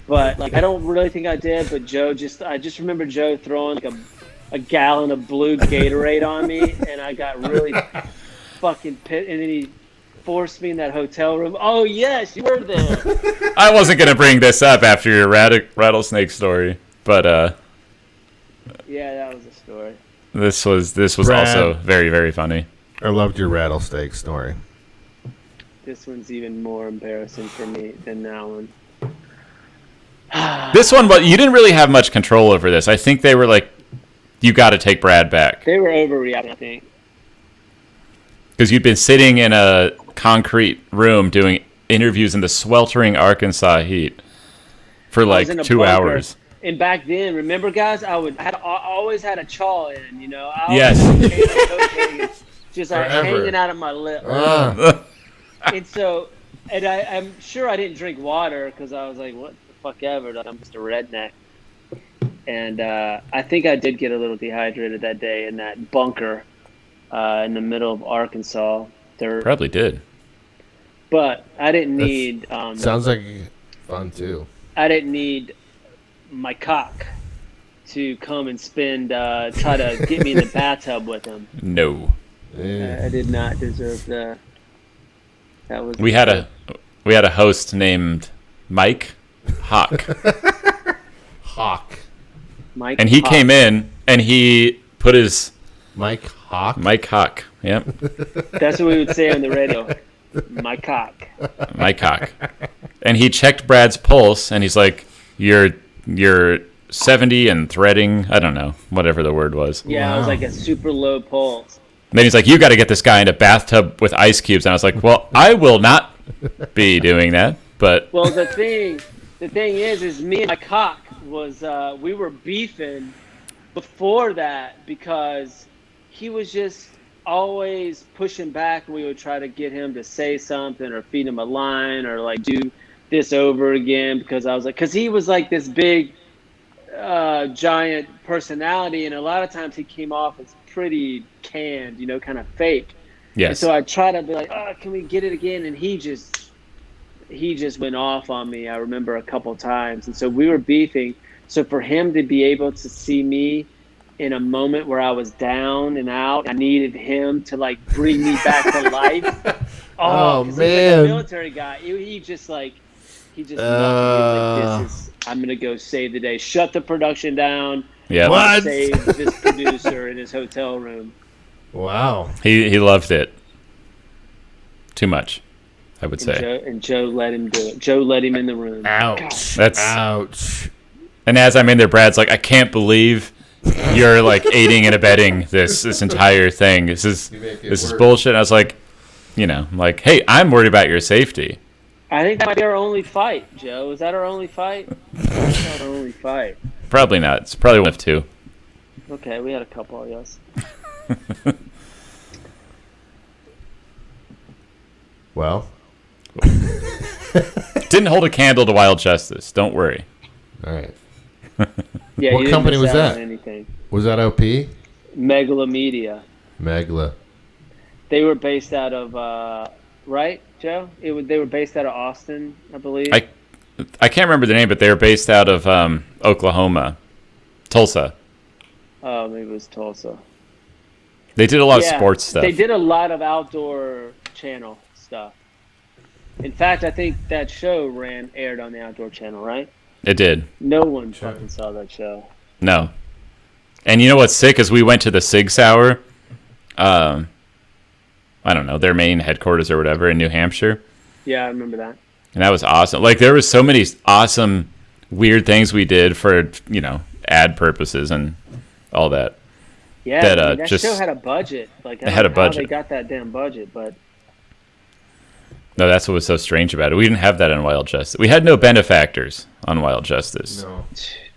but like I don't really think I did. But I just remember Joe throwing like a gallon of blue Gatorade on me, and I got really fucking pissed. And then he forced me in that hotel room. Oh yes, you were there. I wasn't gonna bring this up after your rattlesnake story, but yeah, that was a story. This was Brad. Also very, very funny. I loved your rattlesnake story. This one's even more embarrassing for me than that one. This one, but you didn't really have much control over this. I think they were like, you got to take Brad back. They were overreacting, I think. Because you'd been sitting in a concrete room doing interviews in the sweltering Arkansas heat for like 2 hours. And back then, remember, guys, I always had a chaw in, Yes. Just like hanging out of my lip. And so, I'm sure I didn't drink water because I was like, what the fuck ever? I'm just a redneck. And I think I did get a little dehydrated that day in that bunker in the middle of Arkansas. Probably did. But I didn't need... sounds like fun, too. I didn't need my cock to come and try to get me in the bathtub with him. No. I did not deserve that. That was we had a host named Mike Hawk. Mike and he Hawk. came in and he put his Mike Hawk. Yep. That's what we would say on the radio. My cock. And he checked Brad's pulse and he's like, You're 70 and threading. I don't know, whatever the word was. Yeah, wow. It was like a super low pulse. And then he's like, you got to get this guy in a bathtub with ice cubes. And I was like, well, I will not be doing that. But well, the thing is me and my cock was we were beefing before that because he was just always pushing back, and we would try to get him to say something or feed him a line or like do this over again because he was like this big giant personality, and a lot of times he came off as pretty canned, kind of fake. yes. And so I try to be like, can we get it again? And he just went off on me. I remember a couple times, and so we were beefing. So for him to be able to see me in a moment where I was down and out, I needed him to like bring me back to life. Oh man, he's like a military guy. He just loved me. He was like, I'm gonna go save the day. Shut the production down. Yeah. What? Save this producer in his hotel room. Wow. He loved it too much, I would say. And Joe let him do it. Joe let him in the room. Ouch. Ouch. And as I'm in there, Brad's like, I can't believe you're like aiding and abetting this entire thing. This is bullshit. And I was like, like, hey, I'm worried about your safety. I think that might be our only fight, Joe. Is that our only fight? That's not our only fight. Probably not. It's probably one of two. Okay, we had a couple, yes. Well. Didn't hold a candle to Wild Justice. Don't worry. All right. Yeah, what company was that? Anything. Was that OP? Megala Media. Megla. They were based out of, right, Joe? They were based out of Austin, I believe. I can't remember the name, but they were based out of Oklahoma. Tulsa. Oh, maybe it was Tulsa. They did a lot of sports stuff. They did a lot of outdoor channel stuff. In fact, I think that show aired on the Outdoor Channel, right? It did. No one fucking saw that show. No. And you know what's sick is we went to the Sig Sauer, I don't know, their main headquarters or whatever in New Hampshire. Yeah, I remember that. And that was awesome. Like, there was so many awesome, weird things we did for, ad purposes and all that. Yeah, that show had a budget. Like, it had a budget. How they got that damn budget, but... No, that's what was so strange about it. We didn't have that on Wild Justice. We had no benefactors on Wild Justice. No.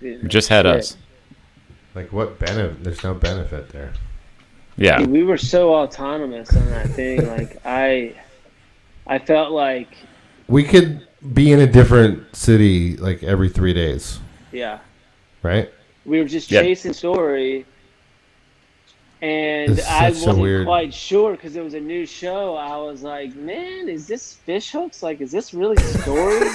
We just had us. Like, what benefit? There's no benefit there. Yeah. Dude, we were so autonomous on that thing. Like, I felt like... We could be in a different city, like, every 3 days. Yeah. Right? We were just chasing story, and I wasn't quite sure because it was a new show. I was like, man, is this fish hooks? Like, is this really story?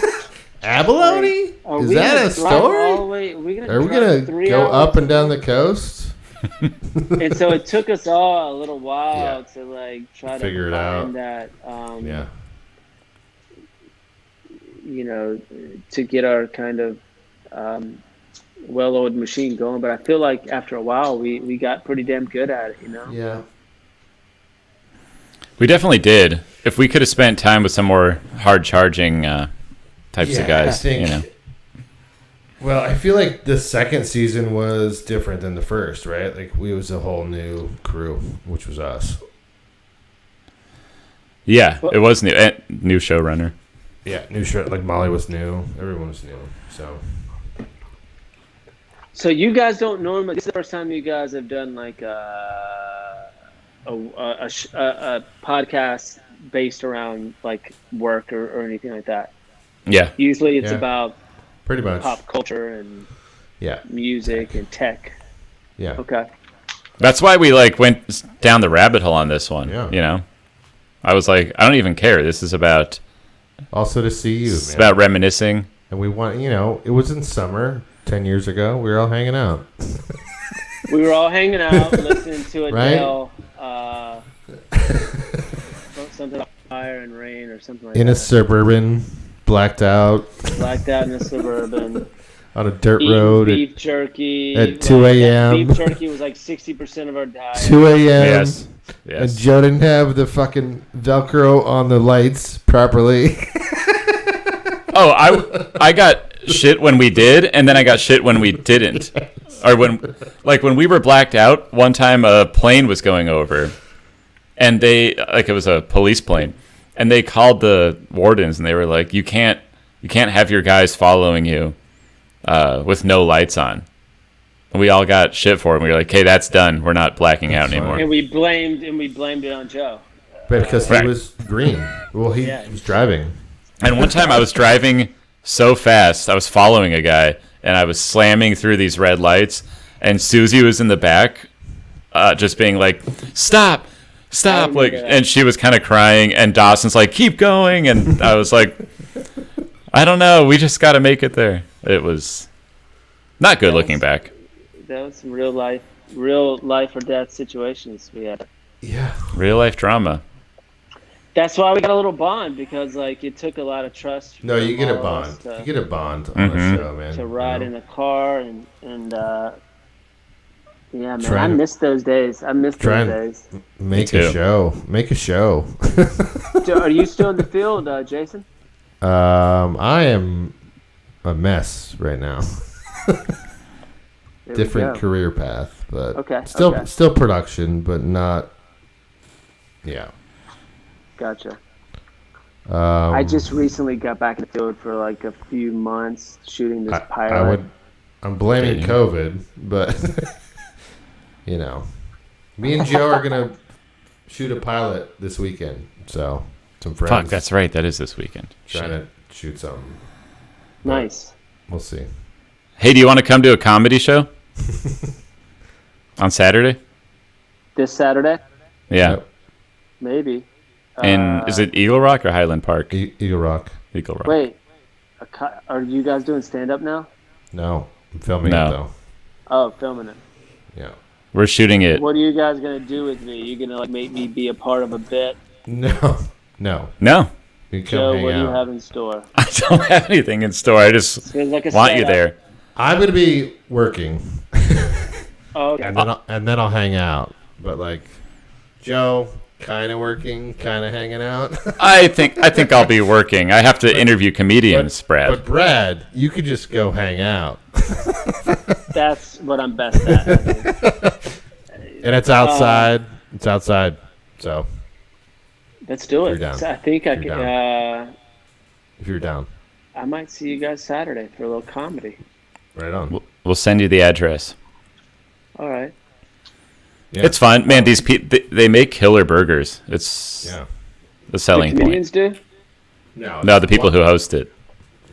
Abalone? Like, is that a story? Are we going to go up and down the coast? And so it took us all a little while to, like, try to figure it out. That, you know, to get our kind of well-oiled machine going. But I feel like after a while, we got pretty damn good at it, you know? Yeah. We definitely did. If we could have spent time with some more hard-charging types of guys, you know. Well, I feel like the second season was different than the first, right? Like, we was a whole new crew, which was us. Yeah, it was new. New showrunner. Yeah, new show. Like, Molly was new. Everyone was new. So you guys don't normally. This is the first time you guys have done like a podcast based around like work or anything like that. Yeah. Usually it's about pretty much pop culture and music and tech. Yeah. Okay. That's why we like went down the rabbit hole on this one. Yeah. You know, I was like, I don't even care. This is about also to see you. It's about reminiscing. And we want, you know, it was in summer 10 years ago. We were all hanging out. We were all hanging out, listening to Adele. Something like Fire and Rain or something like that. In a Suburban, blacked out in a Suburban. On a dirt road. Beef jerky. At 2 a.m. Beef jerky was like 60% of our diet. 2 a.m. Yes. And Joe didn't have the fucking Velcro on the lights properly. Oh, I got shit when we did, and then I got shit when we didn't. Or when we were blacked out, one time a plane was going over, and it was a police plane, and they called the wardens, and they were like, you can't have your guys following you with no lights on. And we all got shit for it. We were like, "Okay, that's done. We're not blacking out anymore." And we blamed it on Joe. But because he was green. Well, he was driving. And one time I was driving so fast, I was following a guy, and I was slamming through these red lights, and Susie was in the back, just being like, "Stop, stop!" Like, and she was kind of crying, and Dawson's like, "Keep going," and I was like, "I don't know. We just got to make it there." It was not good looking back. That was some real life or death situations we had. Yeah. Real life drama. That's why we got a little bond, because like it took a lot of trust. No, you get a bond. You get a bond on a show, man. To ride in a car and yeah, man, I miss those days. Make a show. Make a show. Are you still in the field, Jason? I am a mess right now. Different career path, but still production, but not. Yeah. Gotcha. I just recently got back in the field for like a few months shooting this pilot. I'm blaming COVID, but you know, me and Joe are gonna shoot a pilot this weekend. So some friends. Fuck, that's right. That is this weekend. Trying to shoot something. Nice. We'll see. Hey, do you want to come to a comedy show on Saturday? This Saturday? Yeah. Yep. Maybe. And is it Eagle Rock or Highland Park? Eagle Rock. Eagle Rock. Wait, are you guys doing stand-up now? No, I'm filming it though. Oh, filming it. Yeah. We're shooting it. What are you guys gonna do with me? You gonna like make me be a part of a bit? No. You Joe, what do you have in store? I don't have anything in store. I just want you there. I'm gonna be working. Oh, okay. And then I'll hang out. But like, Joe, kind of working, kind of hanging out. I think I'll be working. I have to interview comedians, Brad. But Brad, you could just go hang out. That's what I'm best at. And it's outside. So Let's do it. Down. I think I If can. you're if you're down, I might see you guys Saturday for a little comedy. right on. We'll send you the address. All right. Yeah. It's fun, man. These they make killer burgers. It's the selling The comedians point. do? No, the people who host it.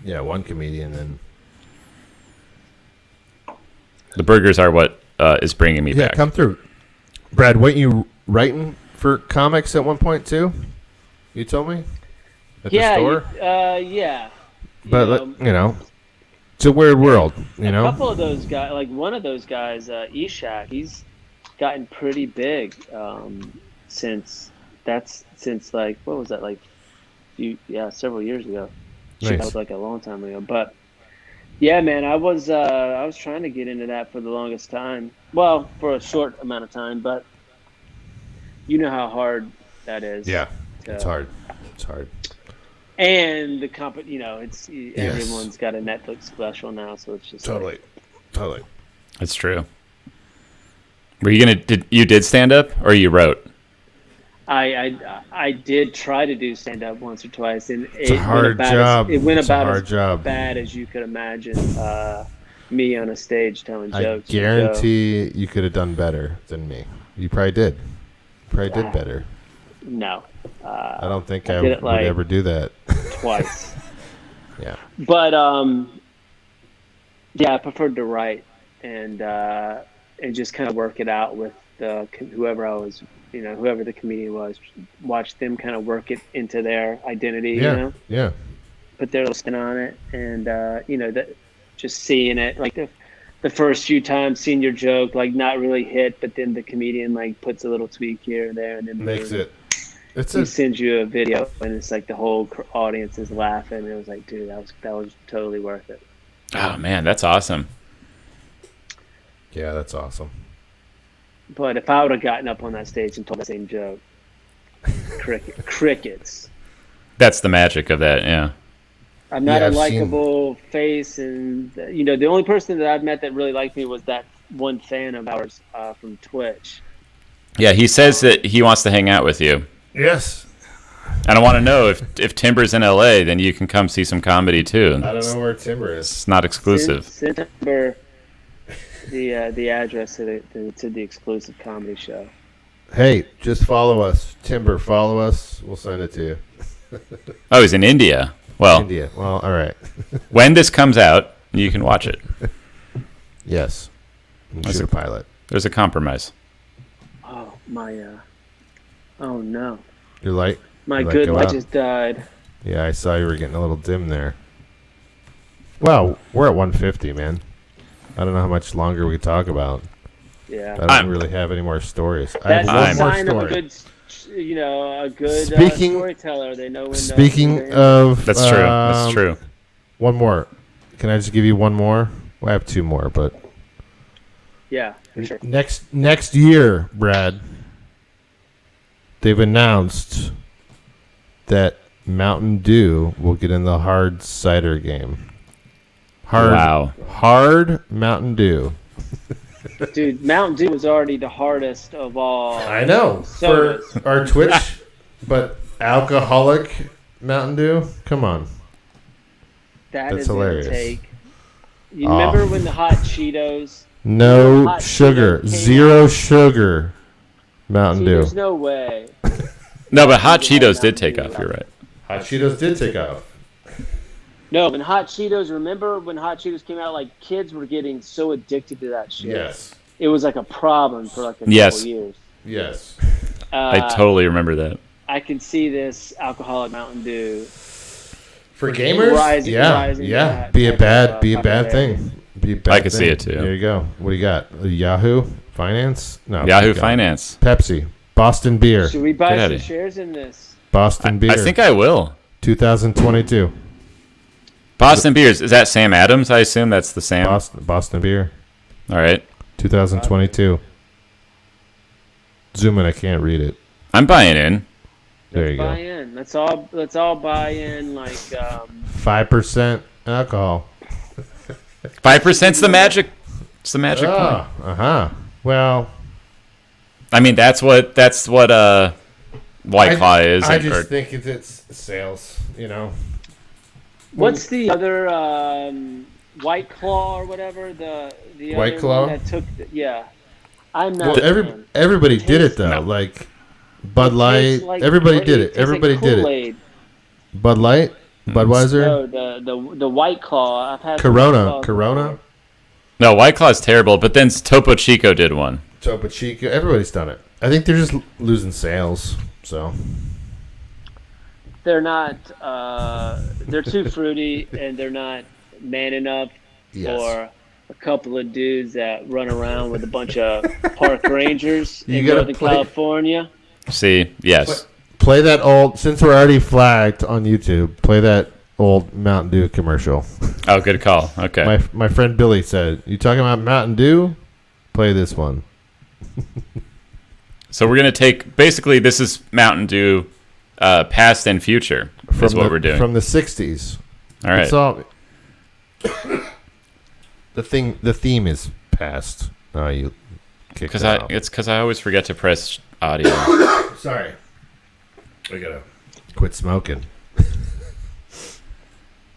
Yeah, one comedian and The burgers are what is bringing me back. come through. Brad, weren't you writing for comics at one point too? You told me at the store. Yeah. But it's a weird world. You know, a couple of those guys, like one of those guys, Eshak, he's gotten pretty big since like what was that, like several years ago. Nice. That was like a long time ago. But yeah, man, I was trying to get into that for the longest time. Well, for a short amount of time, but you know how hard that is. Yeah, it's hard. It's hard. And the everyone's got a Netflix special now, so it's just totally. That's true. Were you you did stand up or you wrote? I did try to do stand up once or twice, and it's a hard job. It went about as job. bad as you could imagine. Me on a stage telling jokes. I guarantee you could have done better than me. You probably did. Did better. No. I don't think I would ever do that. Twice. Yeah. But I preferred to write and just kind of work it out with whoever the comedian was. Watch them kind of work it into their identity. Yeah. Yeah. Put their spin on it, and that just seeing it like the first few times, seeing your joke like not really hit, but then the comedian like puts a little tweak here and there, and then makes it. He sends you a video, and it's like the whole audience is laughing. And it was like, dude, that was totally worth it. Oh man, that's awesome. Yeah, that's awesome. But if I would have gotten up on that stage and told the same joke, crickets. That's the magic of that, yeah. I'm not a likable face, and the only person that I've met that really liked me was that one fan of ours from Twitch. Yeah, he says that he wants to hang out with you. Yes. And I want to know if Timber's in LA, then you can come see some comedy too. I don't know where Timber is. It's not exclusive. Send Timber the address to the exclusive comedy show. Hey, just follow us. Timber, follow us. We'll send it to you. Oh, he's in India. Well, all right. When this comes out, you can watch it. Yes. Shoot a pilot. There's a compromise. Oh, oh no. Your light? My good light just died. Yeah, I saw you were getting a little dim there. Well, we're at 150, man. I don't know how much longer we talk about. Yeah. I don't really have any more stories. That's I have a one sign more of a good storyteller. They know when. Speaking of, that's true. That's true. One more. Can I just give you one more? Well, I have two more, but yeah, for sure. Next year, Brad, they've announced that Mountain Dew will get in the hard cider game. Hard Mountain Dew. Dude, Mountain Dew was already the hardest of all. I know. Sodas. For our Twitch, but alcoholic Mountain Dew? Come on. That's hilarious. Take. You remember when the hot Cheetos? No sugar. Zero sugar Mountain Dew. There's no way. No, but hot Cheetos did take off. You're right. Hot Cheetos did take off. No, when Hot Cheetos, remember when Hot Cheetos came out, like kids were getting so addicted to that shit. Yes. It was like a problem for like a couple years. Yes. I totally remember that. I can see this alcoholic Mountain Dew. For gamers? Rising be a bad thing. I could see it too. There you go. What do you got? Yahoo Finance? No. Yahoo Finance. Pepsi. Boston Beer. Should we buy some shares in this? Boston Beer. I think I will. 2022. Boston Beers. Is that Sam Adams? I assume that's the Sam. Boston Beer. All right. 2022. Zoom in. I can't read it. I'm buying in. There you go. Buy in. Let's all buy in. Like 5% alcohol. 5%'s the magic. It's the magic point. Well, I mean that's what White Claw is. I just think it's sales, What's the other White Claw or whatever? The White other Claw? one that took I'm not. Everybody did it though. Like Bud Light, everybody did it. Everybody did it. Bud Light, Budweiser. No, the White Claw. I've had Corona. No, White Claw is terrible. But then Topo Chico did one. Topo Chico. Everybody's done it. I think they're just losing sales. So they're not. They're too fruity, and they're not man enough for a couple of dudes that run around with a bunch of park rangers in Northern California. See, yes. Play that old, since we're already flagged on YouTube, play that old Mountain Dew commercial. Oh, good call. Okay. My friend Billy said, "You talking about Mountain Dew? Play this one." So we're going to take, basically this is Mountain Dew past and future is what we're doing. From the 60s. All right. It's all, the theme is past. Oh, you kicked it out. It's because I always forget to press audio. Sorry. I gotta quit smoking.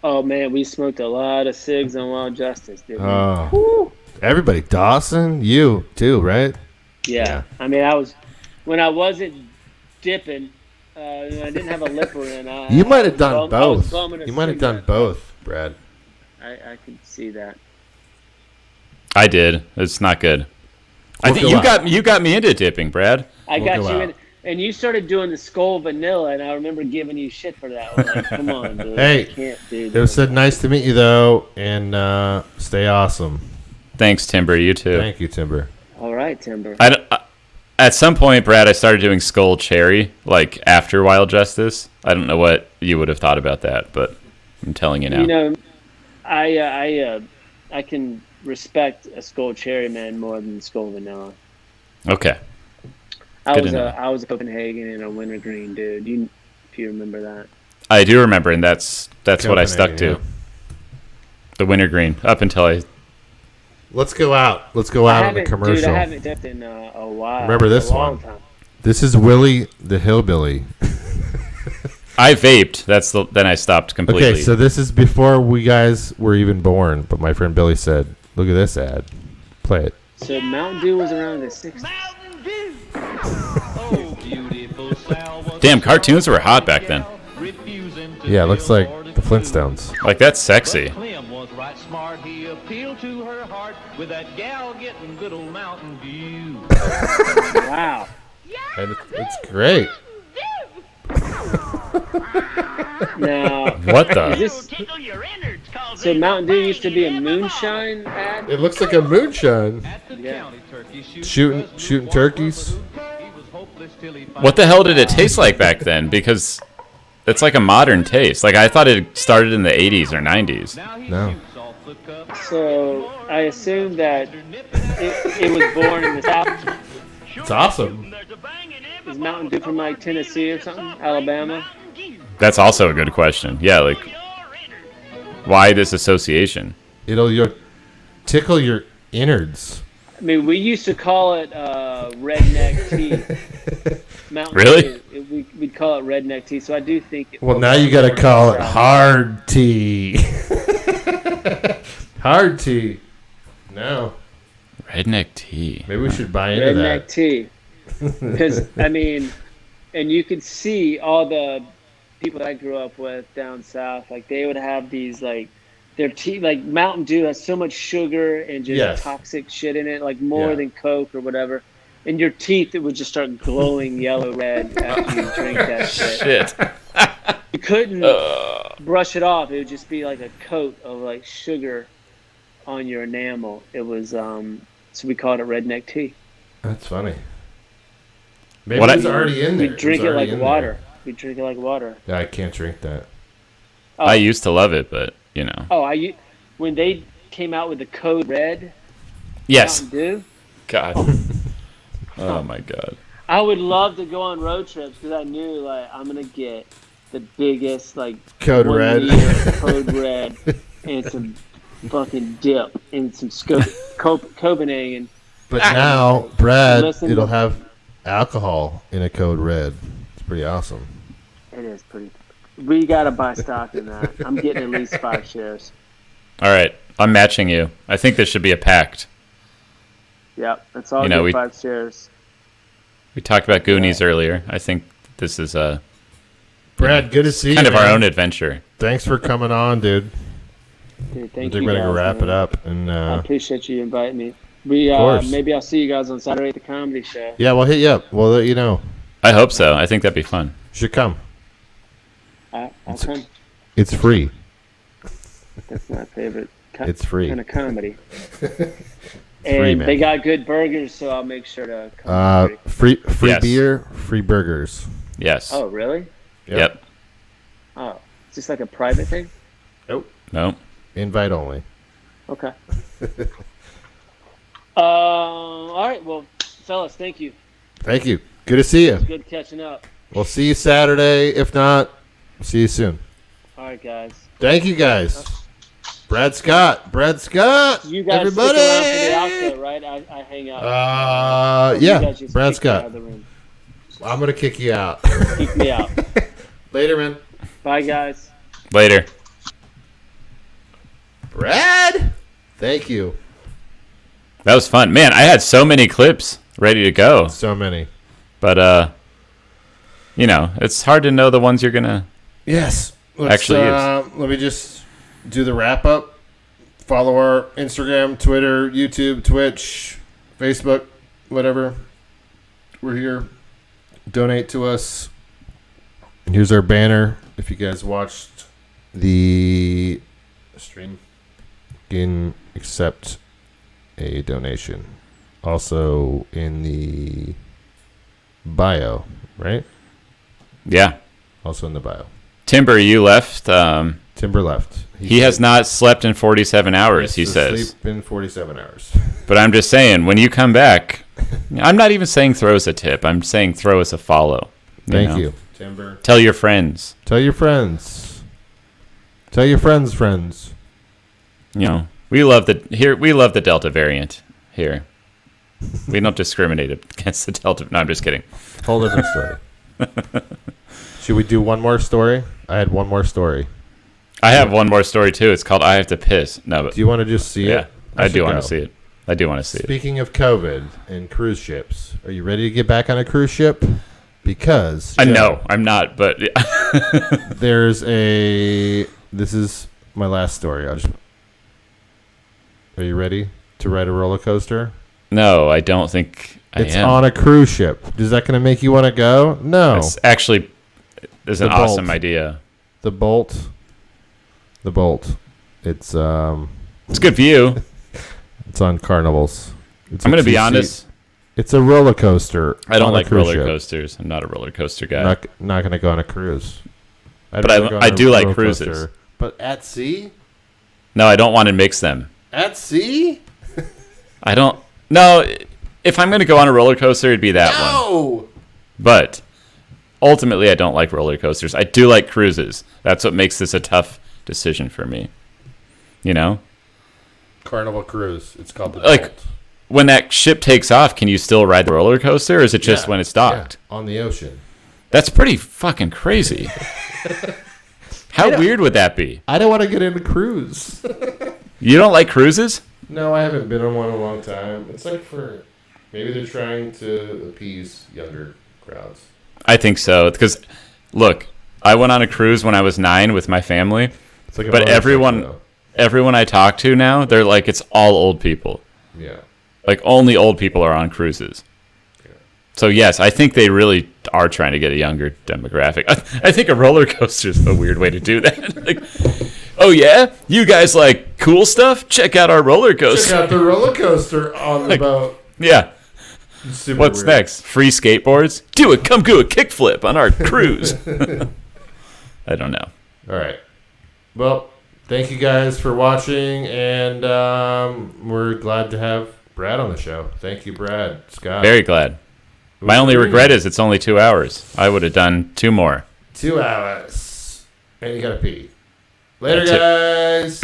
Oh man, we smoked a lot of cigs on Wild Justice, didn't we? Oh, everybody. Dawson, you too, right? Yeah. I mean, when I wasn't dipping, I didn't have a lipper in. You might have done both. You might have done both, Brad. I could see that. I did. It's not good. I think you got me into dipping, Brad. I got you in, and you started doing the Skull Vanilla, and I remember giving you shit for that one. Like, come on, dude. Hey, I can't do it was said nice to meet you though, and stay awesome. Thanks, Timber. You too. Thank you, Timber. All right, Timber. At some point, Brad, I started doing Skull Cherry, like after Wild Justice. I don't know what you would have thought about that, but I'm telling you now. You know, I can respect a Skull Cherry man more than Skull Vanilla. Okay. I was a Copenhagen and a Wintergreen dude. If you remember that. I do remember, and that's what I stuck to. Yeah. The Wintergreen up until I. Let's go out. Let's go out on the commercial. Dude, I haven't dipped in a while. Remember this one? Time. This is Willie the Hillbilly. I vaped. Then I stopped completely. Okay, so this is before we guys were even born. But my friend Billy said, "Look at this ad. Play it." So Mountain Dew was around the 60s. Damn, cartoons were hot back then. Yeah, it looks like the Flintstones. Like, that's sexy. Wow. And it's great. Now, what the? So Mountain Dew used to be a moonshine ad? It looks like a moonshine. Yeah. Shooting turkeys. What the hell did it taste like back then? Because it's like a modern taste. Like, I thought it started in the 80s or 90s. No. So I assume that it was born in the South. It's awesome. Is Mountain Dew from like Tennessee or something? Alabama? That's also a good question. Yeah, like, why this association? It'll tickle your innards. I mean, we used to call it redneck tea. Mountain really? Dew. We'd call it redneck tea. So I do think. Well, now you got to call it hard tea. Hard tea. No. Redneck tea. Maybe we should buy into redneck that. Tea. Because I mean, and you could see all the people that I grew up with down south. Like they would have these like. Their tea, like Mountain Dew, has so much sugar and just toxic shit in it, like more than Coke or whatever. And your teeth, it would just start glowing yellow red after you drink that shit. You couldn't brush it off. It would just be like a coat of like sugar on your enamel. It was so we called it redneck tea. That's funny. Maybe it's already in there. We drink it like water. We drink it like water. Yeah, I can't drink that. Oh. I used to love it, but. You know. Oh, when they came out with the Code Red. Yes. Mountain Dew. God. Oh my God. I would love to go on road trips because I knew like I'm gonna get the biggest like Code Red, Code Red, and some fucking dip and some Copenhagen. But now, Brad, it'll have alcohol in a Code Red. It's pretty awesome. It is pretty. We gotta buy stock in that. I'm getting at least 5 shares. All right, I'm matching you. I think this should be a pact. Yep, that's all. You know, 5 shares. We talked about Goonies earlier. I think this is Brad, good to see you. Kind of our own adventure. Thanks for coming on, dude. Dude, thank you. We're gonna wrap it up, and I appreciate you inviting me. We maybe I'll see you guys on Saturday at the comedy show. Yeah, we'll hit you up. We'll let you know. I hope so. I think that'd be fun. You should come. I'll come. It's free. That's my favorite. It's free. Kind of comedy. And they got good burgers, so I'll make sure to come. Free beer, free burgers. Yes. Oh, really? Yep. Oh, it's just like a private thing? Nope. Invite only. Okay. All right. Well, fellas, thank you. Thank you. Good to see you. It was good catching up. We'll see you Saturday. If not, see you soon. All right, guys. Thank you, guys. Brad Scott. You guys everybody. Stick around for the outro, right? I hang out. Yeah. Brad Scott. I'm gonna kick you out. Kick me out. Later, man. Bye, guys. Later. Brad. Thank you. That was fun, man. I had so many clips ready to go. So many. But it's hard to know the ones you're gonna. Yes. Actually use. Let me just do the wrap up. Follow our Instagram, Twitter, YouTube, Twitch, Facebook, whatever. We're here. Donate to us. Here's our banner. If you guys watched the stream, you can accept a donation. Also in the bio, right? Yeah. Also in the bio. Timber, you left. Timber left. He has not slept in 47 hours, he says. Sleep in 47 hours. But I'm just saying, when you come back, I'm not even saying throw us a tip. I'm saying throw us a follow. Thank you, Timber. Tell your friends. Tell your friends. Tell your friends. We love the Delta variant here. We don't discriminate against the Delta. No, I'm just kidding. Whole different story. Should we do one more story? I had one more story. I have one more story too. It's called I Have to Piss. No, but do you want to just see it? Yeah, I do want to see it. I do want to see it. Speaking of COVID and cruise ships, are you ready to get back on a cruise ship? Because no, I'm not. But there's a. This is my last story. Are you ready to ride a roller coaster? No, I don't think I am. It's on a cruise ship. Is that going to make you want to go? No. It's actually is an awesome idea. The Bolt. It's a good view. It's on Carnivals. I'm going to be honest. It's a roller coaster. I don't like roller coasters. I'm not a roller coaster guy. Not going to go on a cruise. But I do like cruises. Coaster. But at sea? No, I don't want to mix them. At sea? I don't. No, if I'm going to go on a roller coaster, it'd be that one. But ultimately, I don't like roller coasters. I do like cruises. That's what makes this a tough decision for me. Carnival Cruise. It's called the Bolt. When that ship takes off, can you still ride the roller coaster, or is it just when it's docked? Yeah, on the ocean. That's pretty fucking crazy. How weird would that be? I don't want to get into cruise. You don't like cruises? No, I haven't been on one in a long time. It's like maybe they're trying to appease younger crowds. I think so. Because, look, I went on a cruise when I was 9 with my family. But everyone I talk to now, they're like, it's all old people. Yeah. Like, only old people are on cruises. Yeah. So, yes, I think they really are trying to get a younger demographic. I think a roller coaster is a weird way to do that. Like, oh, yeah? You guys like cool stuff? Check out our roller coaster. Check out the roller coaster on the boat. Yeah. Super What's weird. Next? Free skateboards? Come do a kickflip on our cruise. I don't know. All right. Well, thank you guys for watching, and we're glad to have Brad on the show. Thank you, Brad. Scott. Very glad. My only regret is it's only 2 hours. I would have done 2 more. 2 hours. And you got to pee. Later, guys.